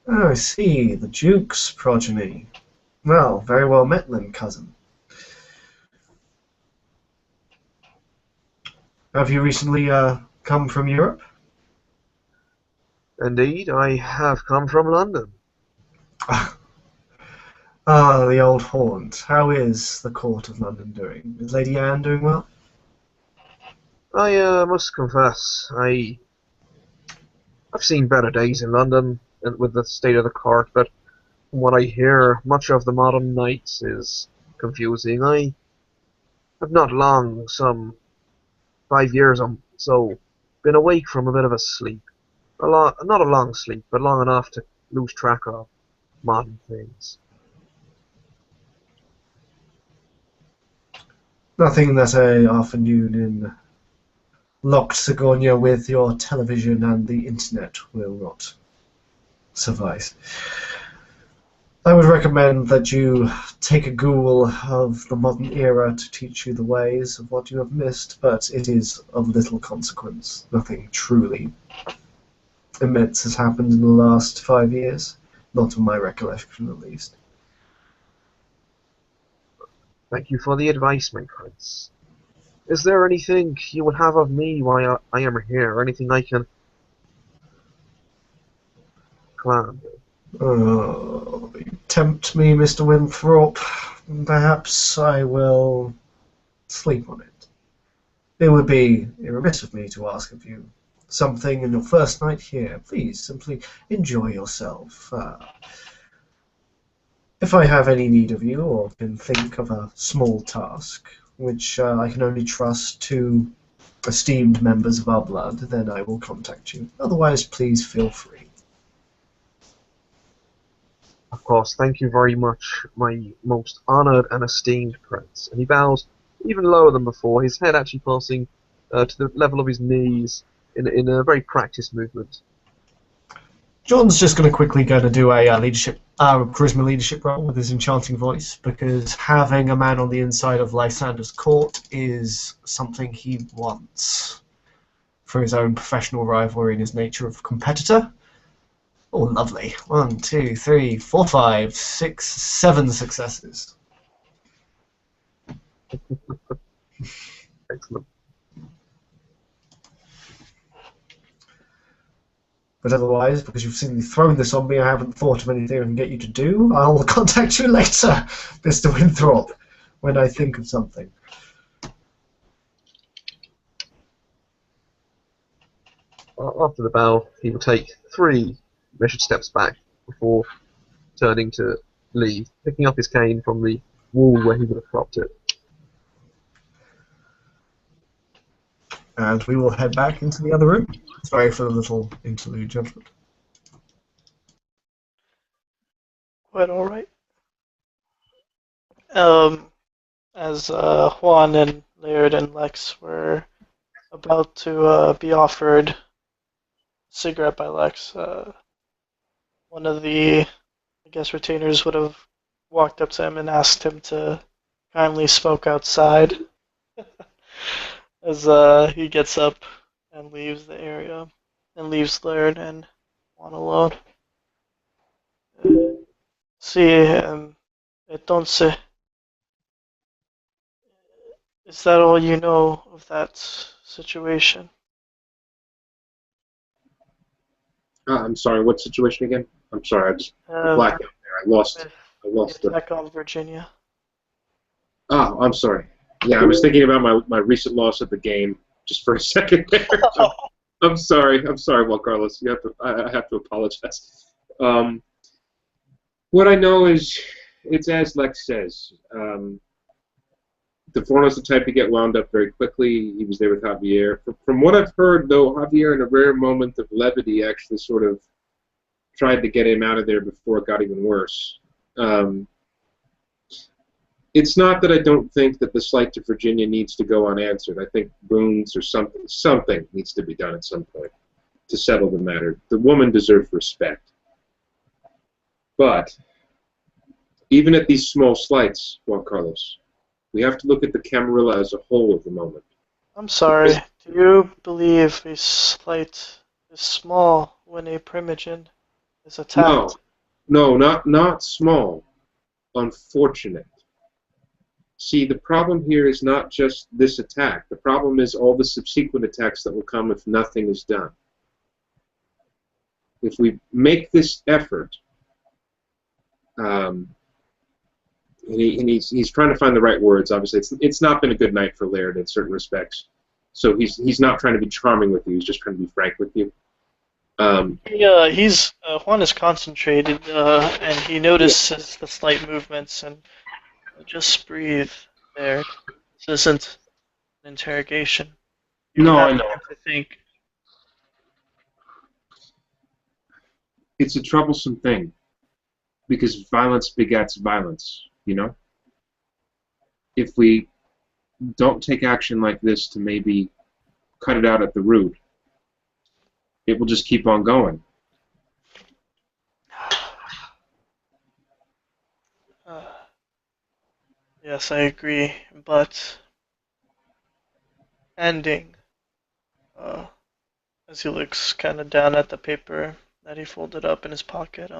Oh, I see, the Duke's progeny. Well, very well met then, cousin. Have you recently come from Europe? Indeed, I have come from London. Ah, the old haunt. How is the court of London doing? Is Lady Anne doing well? I must confess, I've seen better days in London with the state of the court, but from what I hear, much of the modern knights is confusing. I have not long, some 5 years or so, been awake from a bit of a sleep. Not a long sleep, but long enough to lose track of modern things. Nothing that a afternoon in locked Sigourney with your television and the internet will not suffice. I would recommend that you take a Google of the modern era to teach you the ways of what you have missed, but it is of little consequence. Nothing truly immense has happened in the last 5 years, not of my recollection at least. Thank you for the advice, my prince. Is there anything you would have of me while I am here? Anything I can plan? Oh, you tempt me, Mr. Winthrop. Perhaps I will sleep on it. It would be remiss of me to ask of you something in your first night here. Please, simply enjoy yourself. If I have any need of you, or can think of a small task, which I can only trust to esteemed members of our blood, then I will contact you. Otherwise, please feel free. Of course, thank you very much, my most honored and esteemed prince. And he bows even lower than before, his head actually passing to the level of his knees in a very practiced movement. John's just going to do a charisma leadership roll with his enchanting voice, because having a man on the inside of Lysander's court is something he wants for his own professional rivalry and his nature of competitor. Oh, lovely. 1, 2, 3, 4, 5, 6, 7 successes. Excellent. But otherwise, because you've simply thrown this on me, I haven't thought of anything I can get you to do. I'll contact you later, Mr. Winthrop, when I think of something. After the bow, he will take 3 measured steps back before turning to leave, picking up his cane from the wall where he would have propped it. And we will head back into the other room. Sorry for the little interlude, gentlemen. Quite alright. As Juan and Laird and Lex were about to be offered a cigarette by Lex, one of the, I guess, retainers would have walked up to him and asked him to kindly smoke outside. As he gets up and leaves the area and leaves Laird and Juan alone. Sí, entonces, is that all you know of that situation. I'm sorry, what situation again? I'm sorry, I just Uh, blacked out there. with I lost the the. attack on Virginia. Oh, I'm sorry. Yeah, I was thinking about my recent loss at the game just for a second there. I'm sorry, Juan Carlos. I have to apologize. What I know is, it's as Lex says. DeForno's the type to get wound up very quickly. He was there with Javier. From what I've heard, though, Javier, in a rare moment of levity, actually sort of tried to get him out of there before it got even worse. It's not that I don't think that the slight to Virginia needs to go unanswered. I think boons or something needs to be done at some point to settle the matter. The woman deserves respect. But even at these small slights, Juan Carlos, we have to look at the Camarilla as a whole at the moment. I'm sorry. Do you believe a slight is small when a primogen is attacked? No, not small. Unfortunate. See, the problem here is not just this attack. The problem is all the subsequent attacks that will come if nothing is done. If we make this effort, and he's trying to find the right words. Obviously, it's not been a good night for Laird in certain respects. So he's not trying to be charming with you. He's just trying to be frank with you. Juan is concentrated, and he notices the slight movements, and just breathe there. This isn't an interrogation. No, I know. I think. It's a troublesome thing because violence begets violence, you know? If we don't take action like this to maybe cut it out at the root, it will just keep on going. Yes, I agree, but ending, as he looks kind of down at the paper that he folded up in his pocket,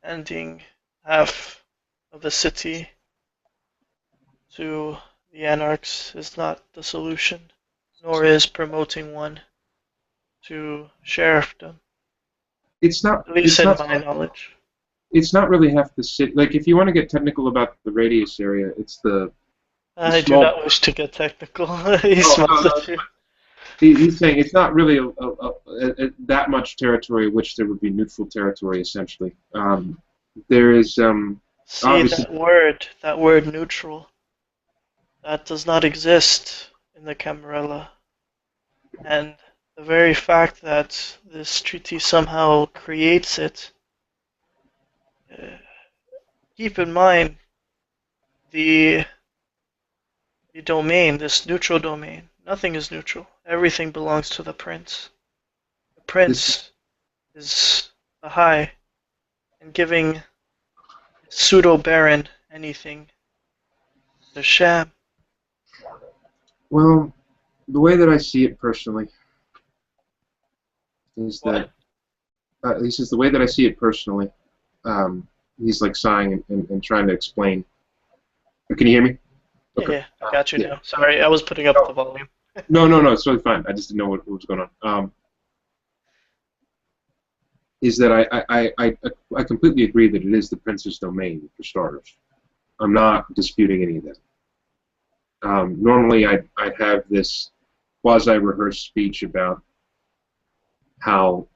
ending half of the city to the Anarchs is not the solution, nor is promoting one to sheriffdom. It's not. At least in my knowledge. It's not really half the city. Like, if you want to get technical about the radius area, it's the. I do not wish to get technical. He smiles at you. He's saying it's not really that much territory, which there would be neutral territory essentially. There is. See that word neutral. That does not exist in the Camarilla, and the very fact that this treaty somehow creates it. Keep in mind the domain, this neutral domain. Nothing is neutral. Everything belongs to the prince. The prince is the high, and giving pseudo-baron anything is a sham. Well, the way that I see it personally is that he says the way that I see it personally. He's like sighing and trying to explain. Can you hear me? Okay. Yeah, I got you now. Sorry, I was putting up the volume. No, it's totally fine. I just didn't know what was going on. Is that I completely agree that it is the prince's domain, for starters. I'm not disputing any of that. Normally, I'd have this quasi-rehearsed speech about how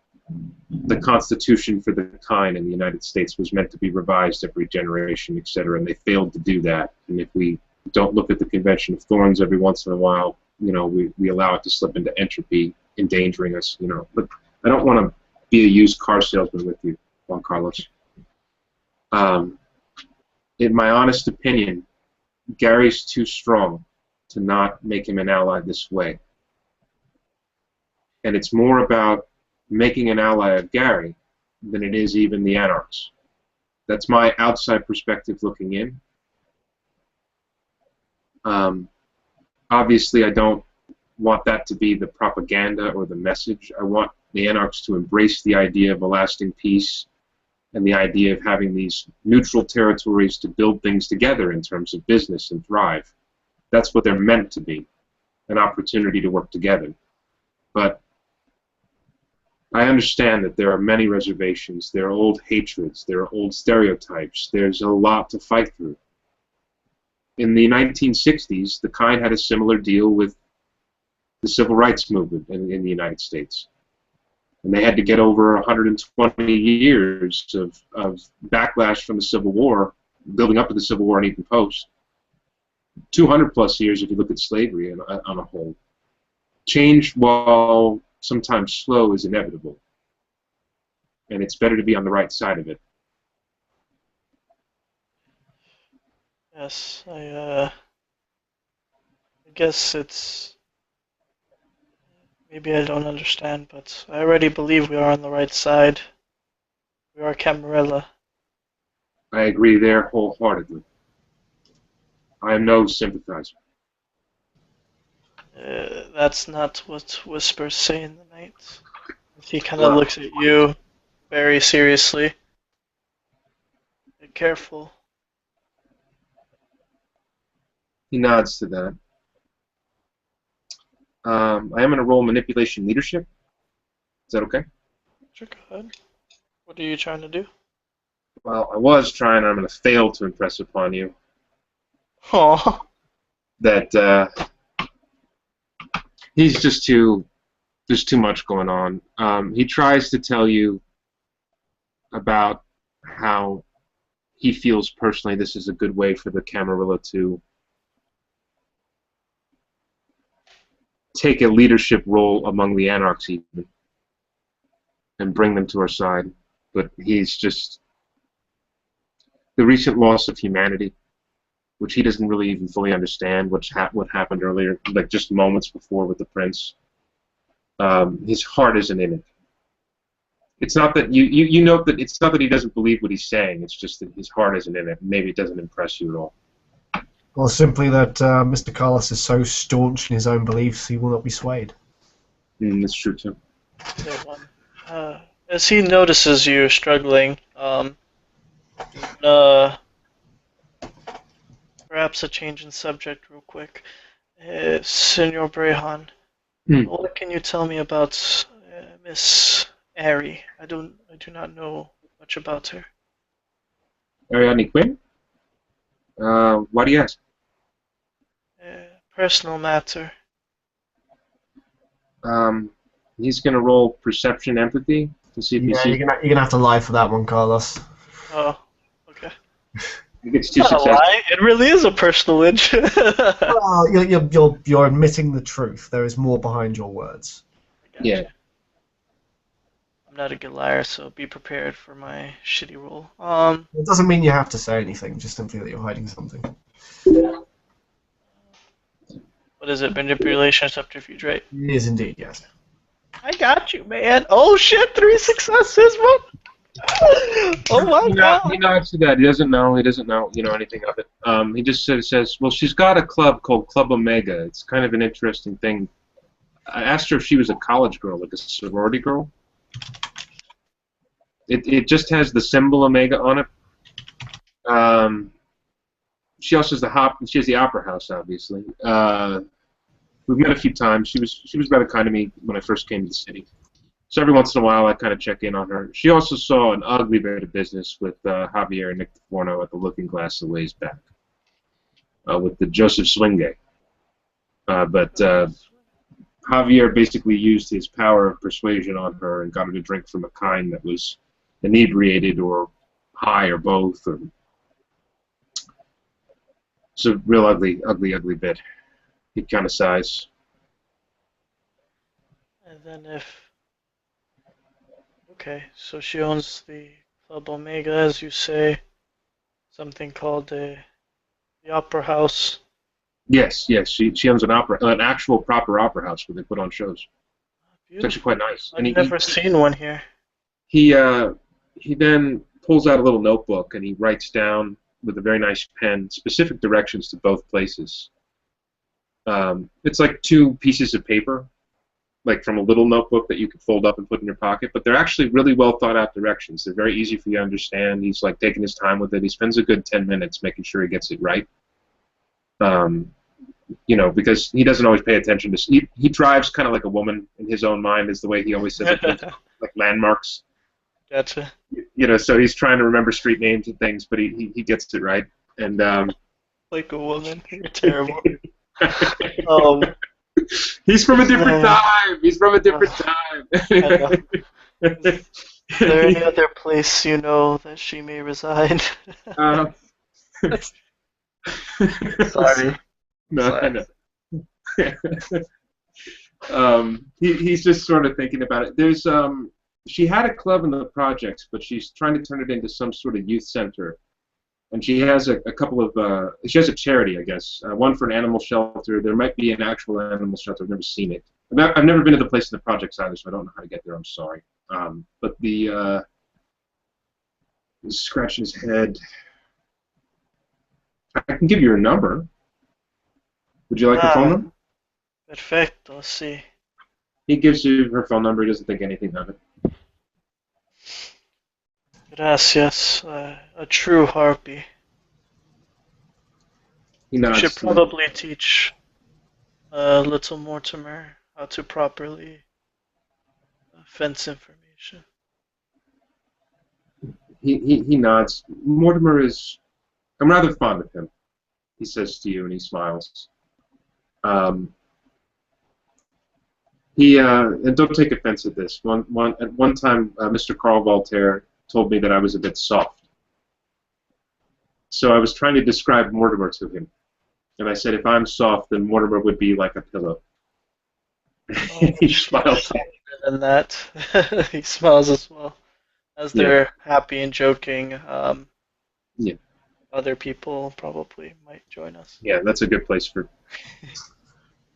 the Constitution for the kind in the United States was meant to be revised every generation, etc., and they failed to do that. And if we don't look at the Convention of Thorns every once in a while, we allow it to slip into entropy, endangering us, But I don't want to be a used car salesman with you, Juan Carlos. In my honest opinion, Gary's too strong to not make him an ally this way. And it's more about making an ally of Gary than it is even the Anarchs. That's my outside perspective looking in. Obviously, I don't want that to be the propaganda or the message. I want the Anarchs to embrace the idea of a lasting peace and the idea of having these neutral territories to build things together in terms of business and thrive. That's what they're meant to be. an opportunity to work together. But I understand that there are many reservations, there are old hatreds, there are old stereotypes, there's a lot to fight through. In the 1960s, the kind had a similar deal with the civil rights movement in the United States. And they had to get over 120 years of backlash from the Civil War, building up to the Civil War and even post. 200 plus years if you look at slavery on a whole. Change, while sometimes slow, is inevitable. And it's better to be on the right side of it. Yes, I guess it's, maybe I don't understand, but I already believe we are on the right side. We are Camarilla. I agree there wholeheartedly. I am no sympathizer. That's not what whispers say in the night. He kind of looks at you very seriously. Be careful. He nods to that. I am going to roll manipulation leadership. Is that okay? Sure, go ahead. What are you trying to do? Well, I was trying, and I'm going to fail to impress upon you Aw. that he's just there's too much going on. He tries to tell you about how he feels personally this is a good way for the Camarilla to take a leadership role among the Anarchs even and bring them to our side. But he's just the recent loss of humanity, which he doesn't really even fully understand what happened earlier, like just moments before with the prince. His heart isn't in it. It's not that you note that it's not that he doesn't believe what he's saying. It's just that his heart isn't in it. Maybe it doesn't impress you at all. Or simply that Mr. Carlos is so staunch in his own beliefs he will not be swayed. That's true too. As he notices you struggling, perhaps a change in subject real quick. Senor Brehan, what can you tell me about Miss Ari? I do not know much about her. Ariadne Quinn? Why do you ask? Personal matter. He's going to roll perception empathy to see if he Yeah, sees. you're gonna have to lie for that one, Carlos. Oh, okay. He gets It's two not a successes. lie. It really is a personal inch. Well, you're admitting the truth. There is more behind your words. Yeah. I'm not a good liar, so be prepared for my shitty roll. It doesn't mean you have to say anything, just simply that you're hiding something. What is it? Manipulation or subterfuge, right? It is indeed, yes. I got you, man. Oh shit, 3 successes, man. Oh my god. He nods to that. He doesn't know. He doesn't know, anything of it. He just sort of says, well, she's got a club called Club Omega. It's kind of an interesting thing. I asked her if she was a college girl, like a sorority girl. It just has the symbol Omega on it. She also has she has the Opera House, obviously. We've met a few times. She was rather kind to me when I first came to the city. So every once in a while, I kind of check in on her. She also saw an ugly bit of business with Javier and Nick DeForno at the Looking Glass a ways back, with the Joseph Swingay. But Javier basically used his power of persuasion on her and got her to drink from a kind that was inebriated or high or both. It's a real ugly bit. He kind of sighs. And then okay, so she owns the Club Omega, as you say, something called the Opera House. Yes. She owns an actual proper opera house where they put on shows. It's actually quite nice. I've never seen one here. He then pulls out a little notebook and he writes down with a very nice pen specific directions to both places. It's like 2 pieces of paper, like from a little notebook that you could fold up and put in your pocket, but they're actually really well thought out directions. They're very easy for you to understand. He's like taking his time with it. He spends a good 10 minutes making sure he gets it right. because he doesn't always pay attention to. He drives kind of like a woman in his own mind, is the way he always says it, like landmarks. Gotcha. So he's trying to remember street names and things, but he gets it right. And Like a woman. You're terrible. he's from a different time. He's from a different time. Is there any other place you know that she may reside? Sorry. No, I know. He's just sort of thinking about it. There's she had a club in the projects, but she's trying to turn it into some sort of youth center. And she has a couple of she has a charity, I guess. One for an animal shelter. There might be an actual animal shelter. I've never seen it. I've never been to the place in the projects either, so I don't know how to get there. I'm sorry. But he's scratching his head. I can give you her number. Would you like her phone number? Perfecto, sí. He gives you her phone number. He doesn't think anything of it. Gracias. A true harpy. He You nods. should probably teach little Mortimer how to properly fence information. He nods. Mortimer is. I'm rather fond of him. He says to you, and he smiles. And don't take offense at this. At one time, Mr. Carl Voltaire told me that I was a bit soft. So I was trying to describe Mortimer to him, and I said, if I'm soft, then Mortimer would be like a pillow. He smiles. Better than that, he smiles as well. As they're happy and joking, Yeah. other people probably might join us. Yeah, that's a good place for.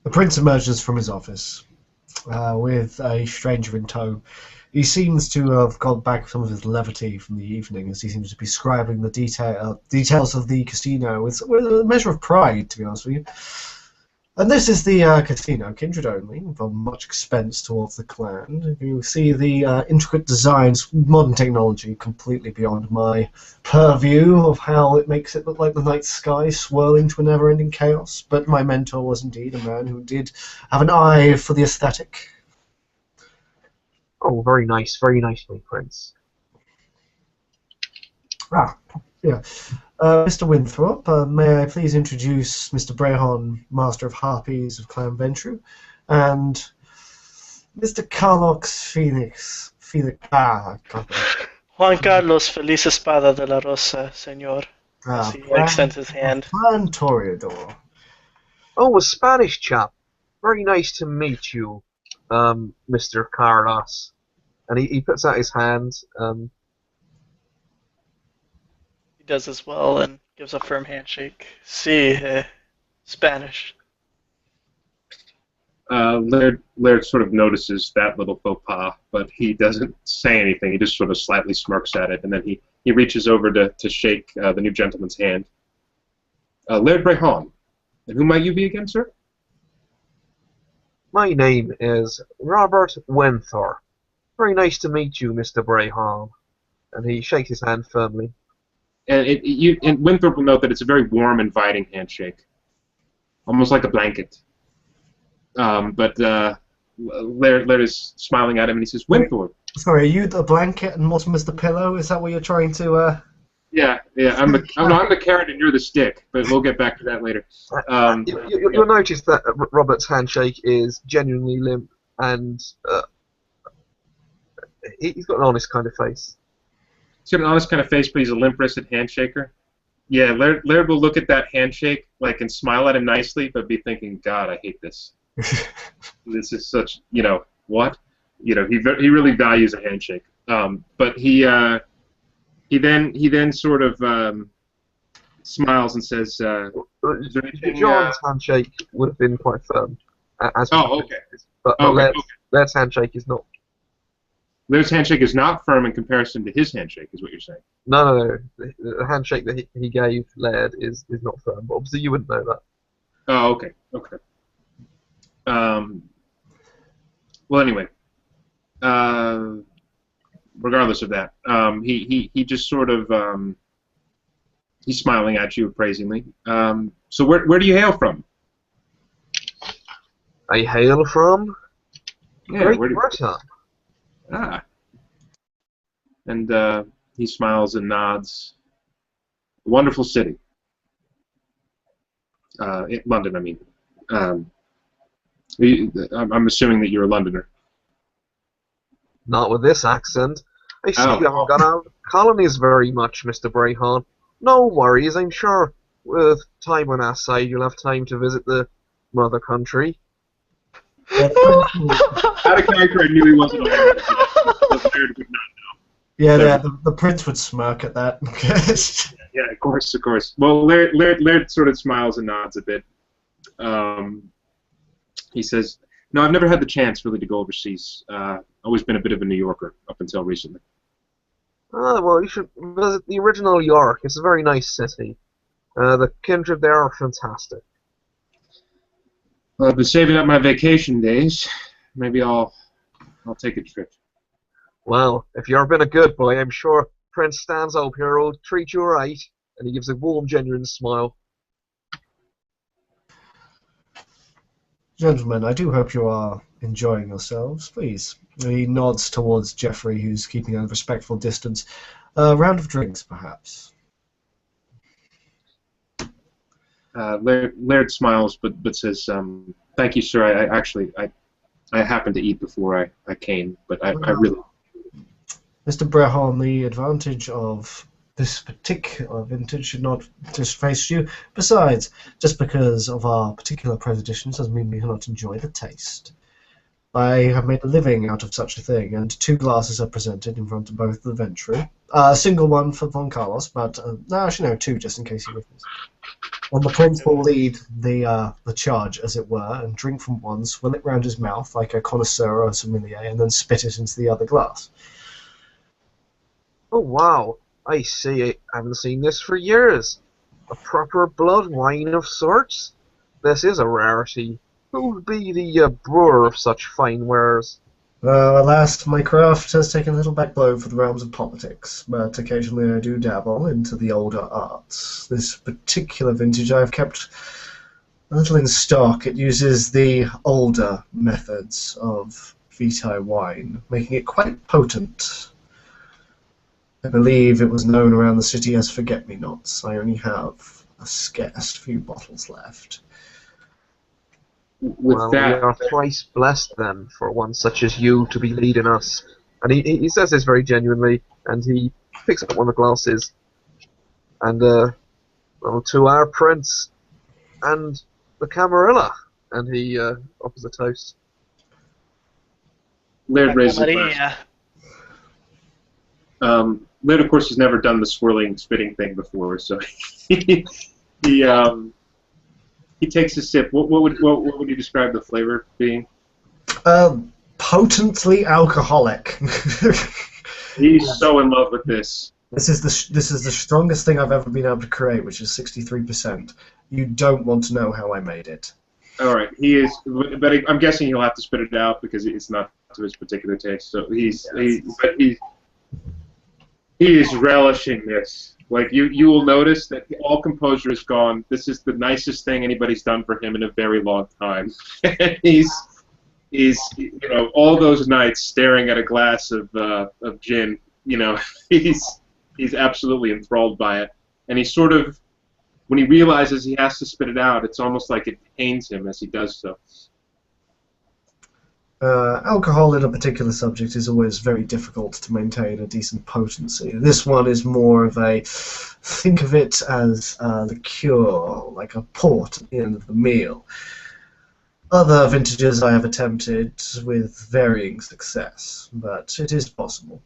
The prince emerges from his office with a stranger in tow. He seems to have gone back some of his levity from the evening, as he seems to be scribing the details of the casino with a measure of pride, to be honest with you. And this is the casino, kindred only, for much expense towards the clan. You see the intricate designs, modern technology, completely beyond my purview of how it makes it look like the night sky swirl into a never-ending chaos. But my mentor was indeed a man who did have an eye for the aesthetic. Oh, very nicely, Prince. Yeah. Mr. Winthrop, may I please introduce Mr. Brehon, Master of Harpies of Clan Ventru, and Mr. Carlos Felix. Juan Carlos Feliz Espada de la Rosa, señor. As he extends his hand. Juan Toreador. Oh, a Spanish chap. Very nice to meet you, Mr. Carlos. And he puts out his hand. He does as well and gives a firm handshake. Sí, Spanish. Laird sort of notices that little faux pas, but he doesn't say anything. He just sort of slightly smirks at it, and then he reaches over to shake the new gentleman's hand. Laird Brehon. And who might you be again, sir? My name is Robert Winthrop. Very nice to meet you, Mr. Brehon. And he shakes his hand firmly. And Winthrop will note that it's a very warm, inviting handshake. Almost like a blanket. But Laird is smiling at him, and he says, Winthrop. Sorry, are you the blanket and Mortimer's the pillow? Is that what you're trying to... Yeah. I'm the carrot and you're the stick, but we'll get back to that later. You'll notice that Robert's handshake is genuinely limp, and he's got an honest kind of face. He's got an honest kind of face, but he's a limp-wristed handshaker. Yeah, Laird will look at that handshake and smile at him nicely, but be thinking, God, I hate this. This is such, what? He really values a handshake. But he then sort of smiles and says, John's handshake would have been quite firm. Okay. But Laird's handshake is not. Laird's handshake is not firm in comparison to his handshake, is what you're saying. No. The handshake that he gave Laird is not firm. But obviously you wouldn't know that. Oh, okay. Well, anyway. Regardless of that, he just sort of he's smiling at you appraisingly. So where do you hail from? I hail from Yeah, Great where do Britain. Ah. And he smiles and nods. Wonderful city. London, I mean. Um, I'm assuming that you're a Londoner. Not with this accent. I see Oh. you haven't got out of colonies very much, Mr. Brayhon. No worries, I'm sure with time on our side you'll have time to visit the mother country. Yeah, Out of character, I knew he wasn't a Londoner. But Laird would not. the prince would smirk at that. Yeah, of course, of course. Well, Laird sort of smiles and nods a bit. He says, "No, I've never had the chance really to go overseas. Always been a bit of a New Yorker up until recently." Ah, well, you should visit the original York. It's a very nice city. The kindred there are fantastic. Well, I've been saving up my vacation days. Maybe I'll take a trip. Well, if you've been a good boy, I'm sure Prince Stanhope here will treat you right. And he gives a warm, genuine smile. Gentlemen, I do hope you are enjoying yourselves. Please. He nods towards Geoffrey, who's keeping a respectful distance. A round of drinks, perhaps. Laird smiles, but says, "Thank you, sir. I happened to eat before I came, but I really." Mr. Brehon, the advantage of this particular vintage should not disface you. Besides, just because of our particular prejudices doesn't mean we cannot enjoy the taste. I have made a living out of such a thing, and 2 glasses are presented in front of both the Ventry. A single one for Von Carlos, but actually no, 2 just in case he wishes. And the prince will lead the charge, as it were, and drink from one, swill it round his mouth like a connoisseur or sommelier, and then spit it into the other glass. Oh, wow. I see. I haven't seen this for years. A proper blood wine of sorts. This is a rarity. Who would be the brewer of such fine wares? Alas, my craft has taken a little back blow for the realms of politics, but occasionally I do dabble into the older arts. This particular vintage I have kept a little in stock. It uses the older methods of Vitae wine, making it quite potent. I believe it was known around the city as Forget-Me-Nots. I only have a scarce few bottles left. With Well, that, we are thrice blessed then for one such as you to be leading us. And he says this very genuinely, and he picks up one of the glasses. And, well, to our prince and the Camarilla. And he offers a toast. Laird raises his glass. Maria. Laird, of course, has never done the swirling, spitting thing before, so he takes a sip. What would you describe the flavor being? Potently alcoholic. He's so in love with this. This is the strongest thing I've ever been able to create, which is 63%. You don't want to know how I made it. All right, he is, but I'm guessing he'll have to spit it out because it's not to his particular taste. So he is relishing this. Like you will notice that all composure is gone. This is the nicest thing anybody's done for him in a very long time. he's all those nights staring at a glass of gin. He's absolutely enthralled by it, and he sort of, when he realizes he has to spit it out, it's almost like it pains him as he does so. Alcohol in a particular subject is always very difficult to maintain a decent potency. This one is more of a, think of it as a liqueur, like a port at the end of the meal. Other vintages I have attempted with varying success, but it is possible.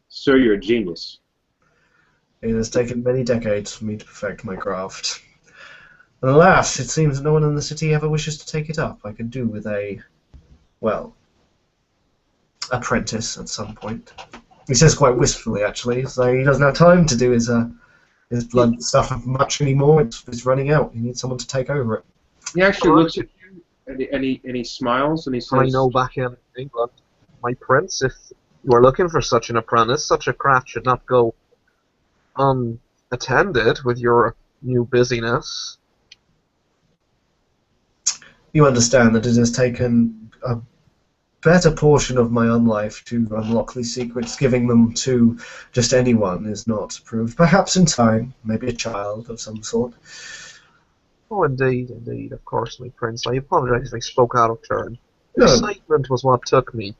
Sir, you're a genius. It has taken many decades for me to perfect my craft. And alas, it seems that no one in the city ever wishes to take it up. I could do with a, well, apprentice at some point. He says quite wistfully, actually, so he doesn't have time to do his blood stuff much anymore. It's running out. He needs someone to take over it. He actually looks at you, and he smiles, and he says, I know back in England, my prince, if you are looking for such an apprentice, such a craft should not go unattended with your new busyness. You understand that it has taken a better portion of my own life to unlock these secrets. Giving them to just anyone is not approved. Perhaps in time, maybe a child of some sort. Oh, indeed, indeed, of course, my prince. I apologize if I spoke out of turn. No. Excitement was what took me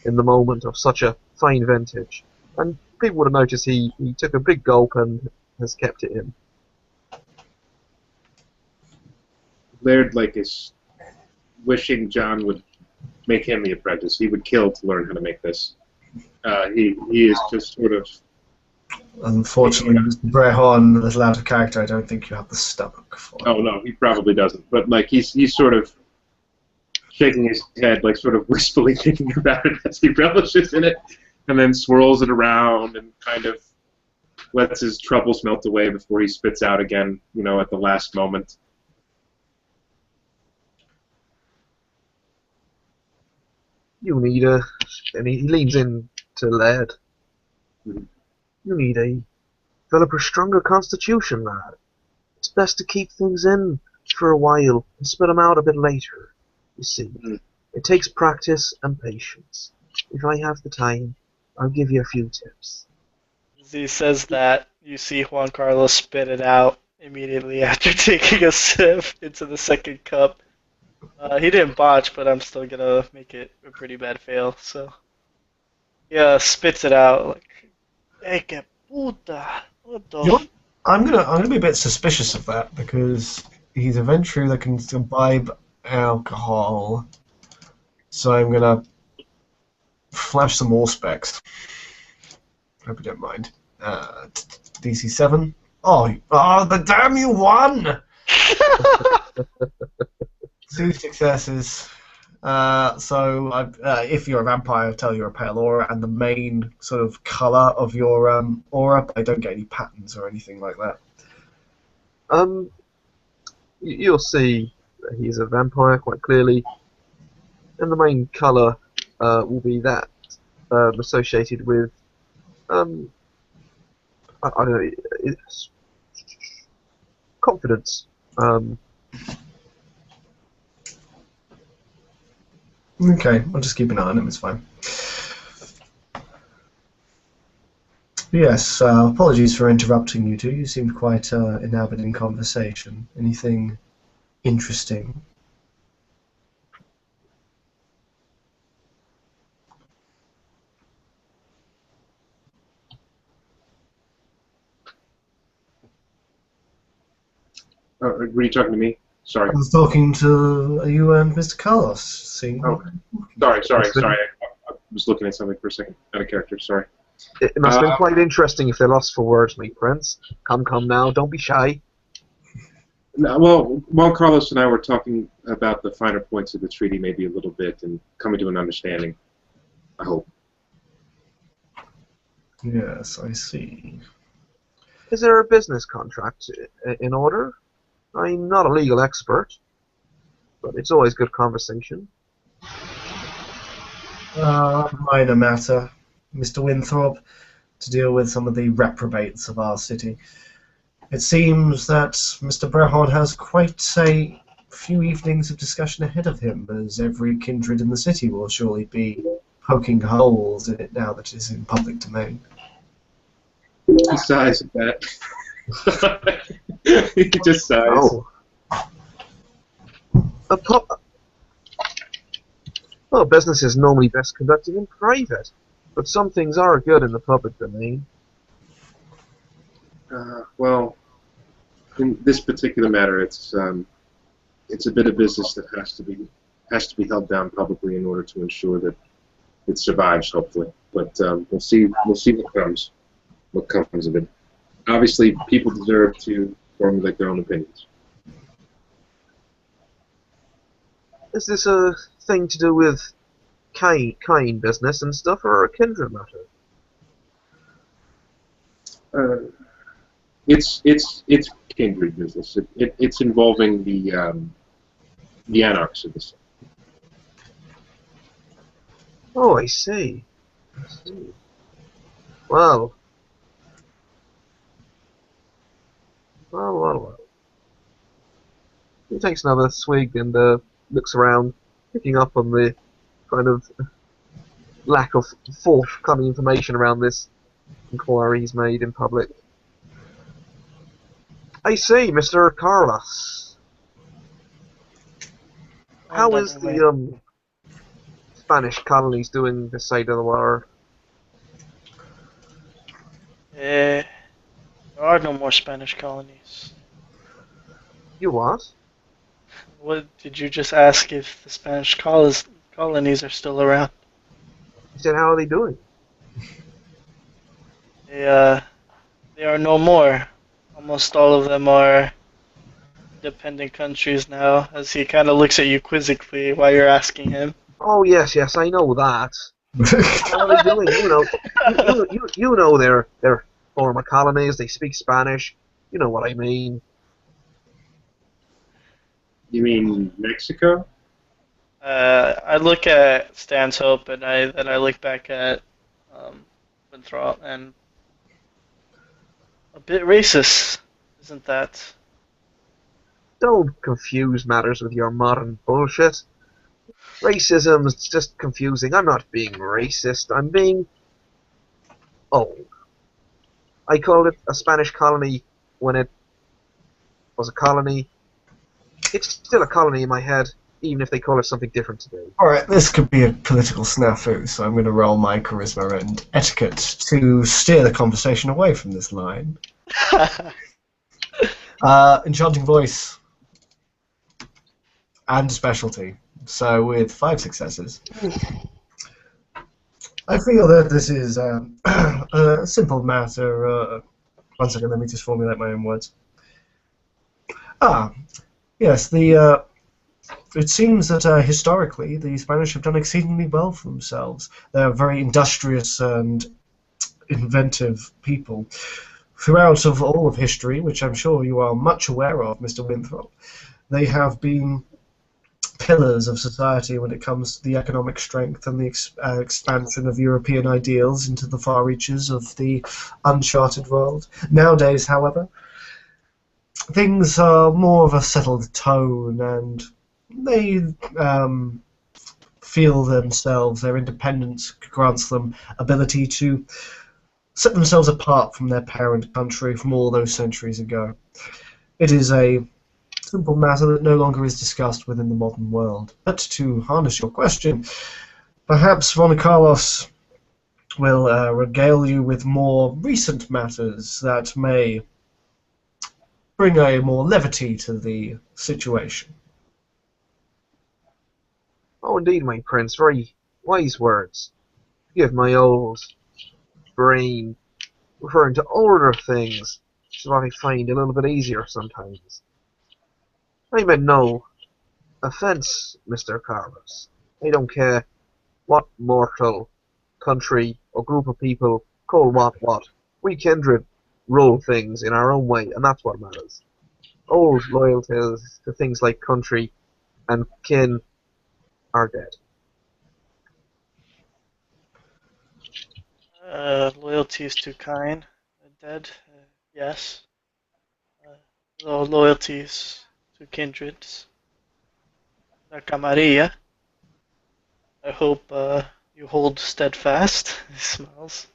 in the moment of such a fine vintage. And people would have noticed he took a big gulp and has kept it in. Laird is wishing John would make him the apprentice. He would kill to learn how to make this. He is just sort of. Unfortunately, Mr. Brehon, as out of character, I don't think you have the stomach for it. Oh no, he probably doesn't. But he's sort of shaking his head, sort of wistfully thinking about it as he relishes in it, and then swirls it around and kind of lets his troubles melt away before he spits out again, at the last moment. You need and he leans in to Laird. Mhm. You need develop a stronger constitution, lad. It's best to keep things in for a while and spit them out a bit later. You see, it takes practice and patience. If I have the time, I'll give you a few tips. As he says that, you see Juan Carlos spit it out immediately after taking a sip into the second cup. He didn't botch, but I'm still gonna make it a pretty bad fail. So, yeah, spits it out like, "Hey, que puta! What the?" You know what? I'm gonna be a bit suspicious of that because he's a venturer that can imbibe alcohol. So I'm gonna flash some more specs. Hope you don't mind. DC 7. Oh, the damn you won! 2 successes. If you're a vampire, I'll tell you're a pale aura, and the main sort of color of your aura, but I don't get any patterns or anything like that. You'll see that he's a vampire quite clearly, and the main color will be that associated with I don't know, it's confidence. Okay, I'll just keep an eye on him, it's fine. Yes, apologies for interrupting you two. You seemed quite enamored in conversation. Anything interesting? Were you talking to me? Sorry. I was talking to you and Mr. Carlos. Seeing Oh, sorry. I was looking at something for a second. Out of character, sorry. It must have been quite interesting if they're lost for words, my prince. Come now, don't be shy. No, well, while Carlos and I were talking about the finer points of the treaty maybe a little bit and coming to an understanding, I hope. Yes, I see. Is there a business contract in order? I'm not a legal expert, but it's always good conversation. Minor matter, Mr. Winthrop, to deal with some of the reprobates of our city. It seems that Mr. Brehon has quite a few evenings of discussion ahead of him, as every kindred in the city will surely be poking holes in it now that it is in public domain. He sighs at that. He just sighs. Oh. Well, business is normally best conducted in private, but some things are good in the public domain. Well, in this particular matter, it's a bit of business that has to be held down publicly in order to ensure that it survives, hopefully. But we'll see what comes of it. Obviously, people deserve to formulate their own opinions. Is this a thing to do with kind business and stuff, or a kindred matter? It's kindred business. It's involving the anarchs of the city. Oh, I see. Well. He takes another swig and looks around, picking up on the kind of lack of forthcoming information around this inquiry he's made in public. I say, Mr. Carlos, how is the Spanish colonies doing this side of the water? There are no more Spanish colonies. You what? What did you just ask if the Spanish colonies are still around? You said, how are they doing? They are no more. Almost all of them are independent countries now, as he kind of looks at you quizzically while you're asking him. Oh yes, I know that. How are they doing? You know they're former colonies. They speak Spanish. You know what I mean. You mean Mexico? I look at Stanhope and then I look back at Winthrop, and a bit racist, isn't that? Don't confuse matters with your modern bullshit. Racism is just confusing. I'm not being racist. I'm being old. I called it a Spanish colony when it was a colony. It's still a colony in my head, even if they call it something different today. Alright, this could be a political snafu, so I'm going to roll my charisma and etiquette to steer the conversation away from this line. Enchanting voice. And specialty. So with 5 successes, I feel that this is a simple matter. One second, let me just formulate my own words. Yes, it seems that historically the Spanish have done exceedingly well for themselves. They're very industrious and inventive people. Throughout of all of history, which I'm sure you are much aware of, Mr. Winthrop, they have been pillars of society when it comes to the economic strength and the expansion of European ideals into the far reaches of the uncharted world. Nowadays, however, things are more of a settled tone, and they feel themselves, their independence grants them ability to set themselves apart from their parent country from all those centuries ago. It is a simple matter that no longer is discussed within the modern world. But to harness your question, perhaps Von Carlos will regale you with more recent matters that may bring a more levity to the situation. Oh, indeed, my prince. Very wise words. Give my old brain referring to older things, which is what I find a little bit easier sometimes. I meant no offense, Mr. Carlos. I don't care what mortal, country, or group of people call what. We kindred rule things in our own way, and that's what matters. Old loyalties to things like country and kin are dead. Loyalty is too kind. Dead? Yes. Loyalties to kindreds. La Camarilla. I hope you hold steadfast. He smiles.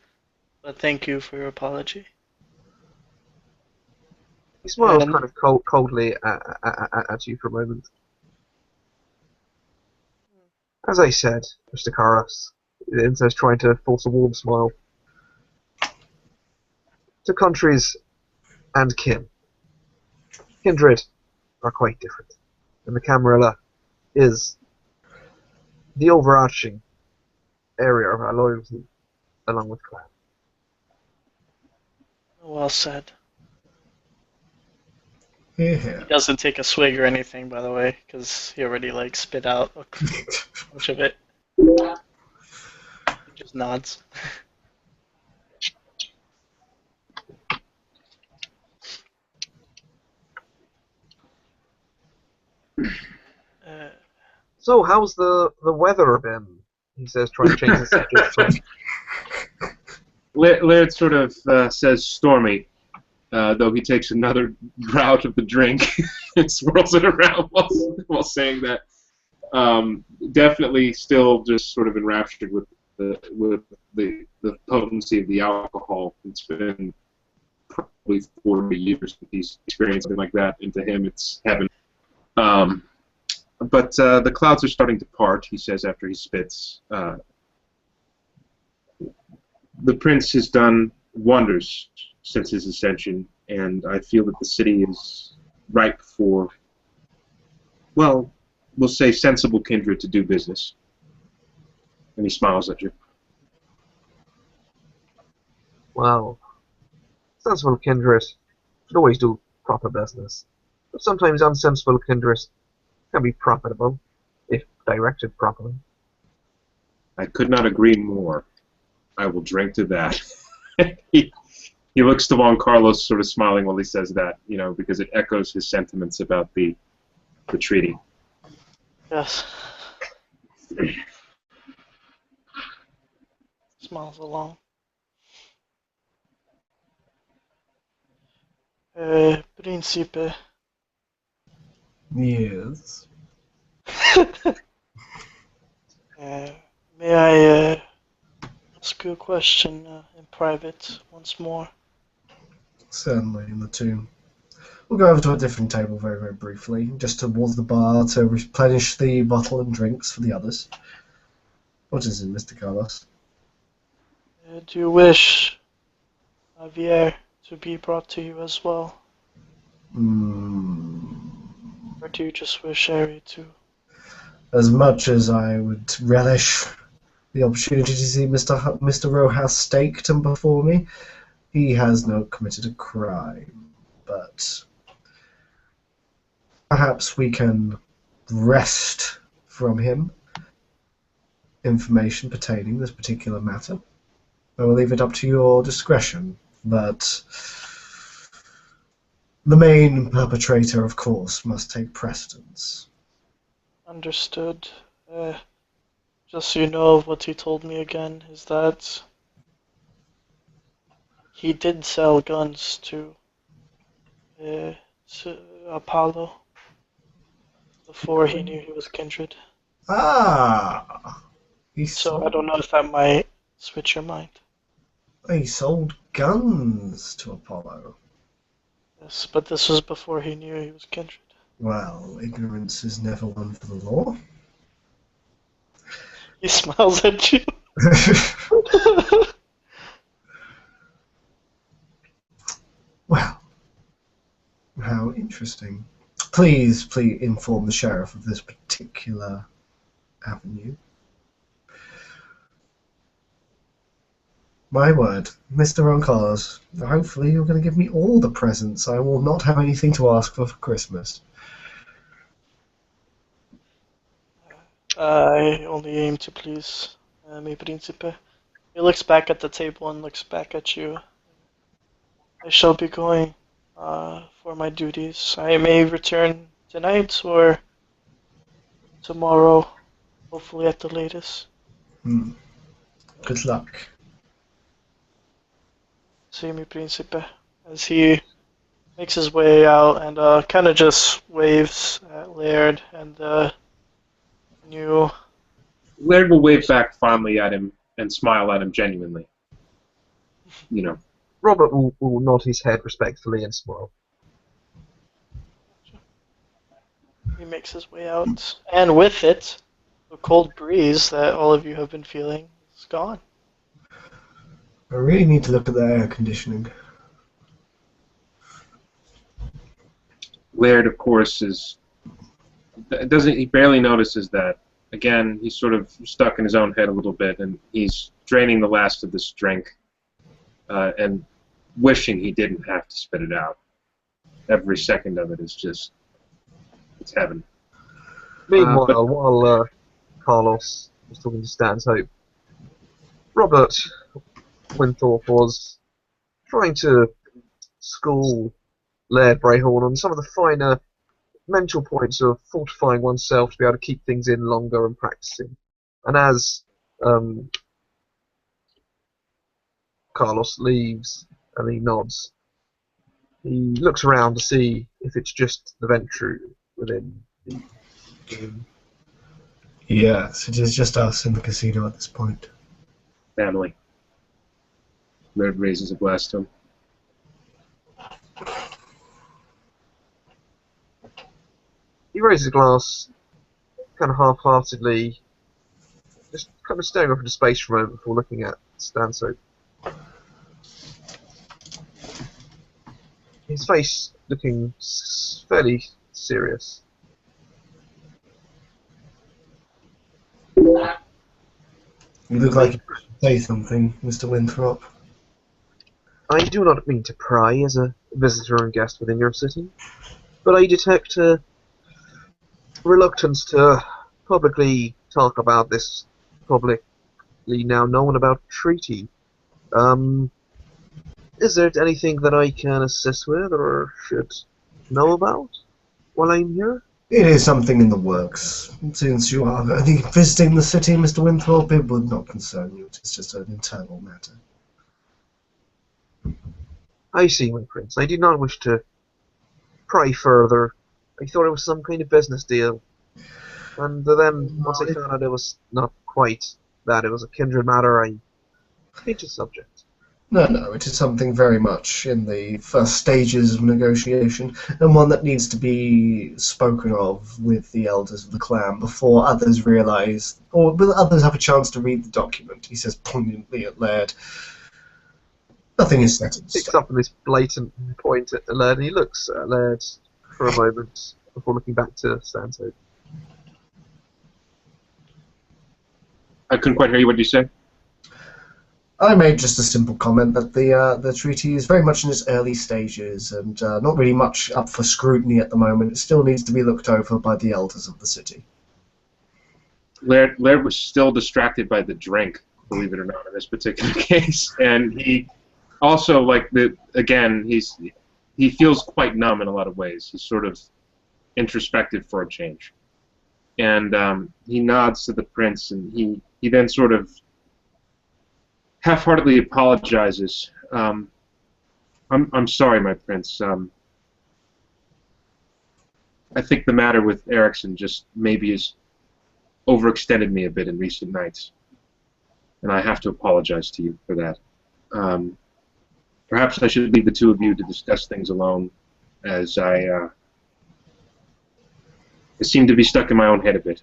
But thank you for your apology. He smiles kind of coldly at you for a moment. As I said, Mr. Carlos, Insa's trying to force a warm smile. To countries and kin. Kindred are quite different. And the Camarilla is the overarching area of our loyalty, along with clan. Well said. Here, He here. doesn't take a swig or anything, by the way, because he already spit out a bunch of it. He just nods. So, how's the weather been? He says, trying to change the subject. Laird sort of says stormy, though he takes another draught of the drink and swirls it around while saying that. Definitely still just sort of enraptured with the potency of the alcohol. It's been probably 40 years that he's experienced something like that, and to him it's heaven. But the clouds are starting to part, he says after he spits. The prince has done wonders since his ascension, and I feel that the city is ripe for, well, we'll say sensible kindred to do business. And he smiles at you. Well, sensible kindred should always do proper business. But sometimes unsensible kindred can be profitable, if directed properly. I could not agree more. I will drink to that. he looks to Juan Carlos, sort of smiling while he says that, you know, because it echoes his sentiments about the treaty. Yes. Smiles along. Príncipe. Yes. May I ask you a question in private once more? Certainly, in the tomb. We'll go over to a different table very, very briefly, just towards the bar to replenish the bottle and drinks for the others. What is it, Mr. Carlos? Do you wish Javier to be brought to you as well? Or do you just wish Ari to? As much as I would relish the opportunity to see Mr. Rojas staked and before me, he has not committed a crime. But perhaps we can wrest from him information pertaining this particular matter. I will leave it up to your discretion, but the main perpetrator, of course, must take precedence. Understood. Just so you know, what he told me again is that he did sell guns to Apollo before he knew he was kindred. Ah! So I don't know if that might switch your mind. He sold guns to Apollo. Yes, but this was before he knew he was kindred. Well, ignorance is never one for the law. He smiles at you. Well, how interesting. Please inform the sheriff of this particular avenue. My word, Mr. Roncarlos, hopefully you're going to give me all the presents. I will not have anything to ask for Christmas. I only aim to please mi príncipe. He looks back at the table and looks back at you. I shall be going for my duties. I may return tonight or tomorrow, hopefully at the latest. Good luck. See mi príncipe. As he makes his way out and kind of just waves at Laird and new. Laird will wave back fondly at him and smile at him genuinely. You know. Robert will nod his head respectfully and smile. He makes his way out, and with it, the cold breeze that all of you have been feeling is gone. I really need to look at the air conditioning. Laird, of course, he barely notices that. Again, he's sort of stuck in his own head a little bit, and he's draining the last of this drink, and wishing he didn't have to spit it out. Every second of it is just, it's heaven. Meanwhile, while Carlos was talking to Stanhope, Robert Winthorpe was trying to school Laird Brayhorn on some of the finer mental points of fortifying oneself to be able to keep things in longer and practicing. And as Carlos leaves and he nods, he looks around to see if it's just the Ventrue within the room. Yes, it is just us in the casino at this point. Family. Laird raises a glass to him. He raises a glass, kind of half-heartedly, just kind of staring off into space for a moment before looking at Stanso. His face looking fairly serious. You look like you say something, Mr. Winthrop. I do not mean to pry as a visitor and guest within your city, but I detect a reluctance to publicly talk about this publicly now known about treaty. Is there anything that I can assist with or should know about while I'm here? It is something in the works. Since you are only visiting the city, Mr. Winthrop, it would not concern you. It is just an internal matter. I see, my prince. I did not wish to pry further. I thought it was some kind of business deal. And then, once I found out it was not quite that, it was a kindred matter, I changed the subject. No, it is something very much in the first stages of negotiation, and one that needs to be spoken of with the elders of the clan before others realize, or will others have a chance to read the document. He says poignantly at Laird, nothing is set in Picks stone. up on this blatant point at Laird, and he looks at Laird for a moment before looking back to Stanto. I couldn't quite hear you. What did you say? I made just a simple comment that the treaty is very much in its early stages and not really much up for scrutiny at the moment. It still needs to be looked over by the elders of the city. Laird was still distracted by the drink, believe it or not, in this particular case, and he also, like, he feels quite numb in a lot of ways. He's sort of introspective for a change, and he nods to the prince, and he then sort of half-heartedly apologizes. I'm sorry, my prince. I think the matter with Erickson just maybe has overextended me a bit in recent nights, and I have to apologize to you for that. Perhaps I should leave the two of you to discuss things alone, as I seem to be stuck in my own head a bit.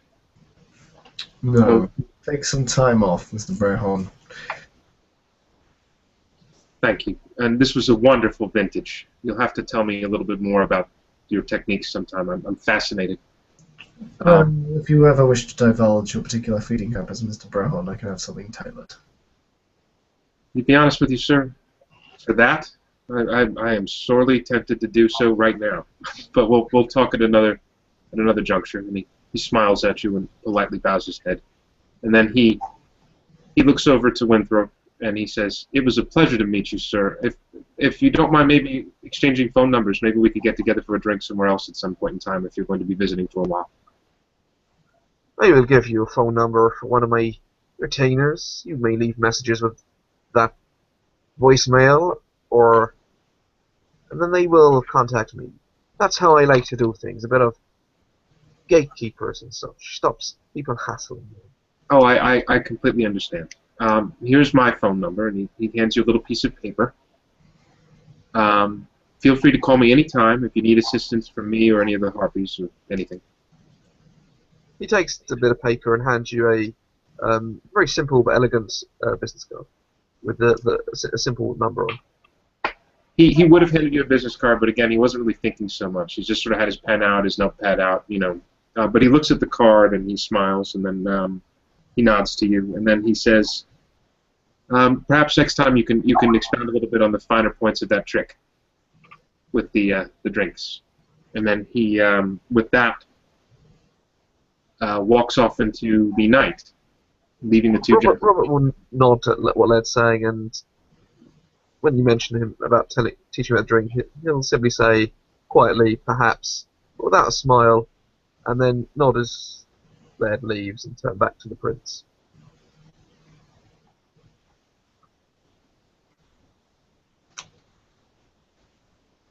No, take some time off, Mr. Brehon. Thank you. And this was a wonderful vintage. You'll have to tell me a little bit more about your techniques sometime. I'm fascinated. If you ever wish to divulge your particular feeding habits, Mr. Brehon, I can have something tailored. To be honest with you, sir, for that, I am sorely tempted to do so right now. But we'll talk at another juncture. And he smiles at you and politely bows his head. And then he looks over to Winthrop and he says, "It was a pleasure to meet you, sir. If you don't mind maybe exchanging phone numbers, maybe we could get together for a drink somewhere else at some point in time if you're going to be visiting for a while." I will give you a phone number for one of my retainers. You may leave messages with that voicemail, and then they will contact me. That's how I like to do things. A bit of gatekeepers and such. Stops people hassling me. Oh, I completely understand. Here's my phone number, and he hands you a little piece of paper. Feel free to call me anytime if you need assistance from me or any of the Harpies or anything. He takes a bit of paper and hands you a very simple but elegant business card with a simple number on. He would have handed you a business card, but again, he wasn't really thinking so much. He just sort of had his pen out, his notepad out, but he looks at the card and he smiles, and then he nods to you, and then he says, "Perhaps next time you can expound a little bit on the finer points of that trick with the drinks." And then he, with that, walks off into the night, leaving the two gentlemen. Robert will nod at what Led's saying, and when you mention him about teaching about drink, he'll simply say quietly, perhaps, but without a smile, and then nod as Led leaves and turn back to the prince.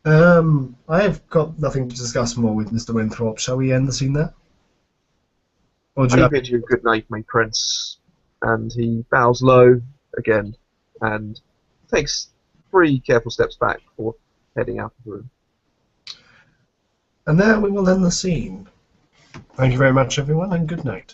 I've got nothing to discuss more with Mr. Winthrop. Shall we end the scene there? Or do you I have... bid you good night, my prince. And he bows low again and takes 3 careful steps back before heading out of the room. And there we will end the scene. Thank you very much, everyone, and good night.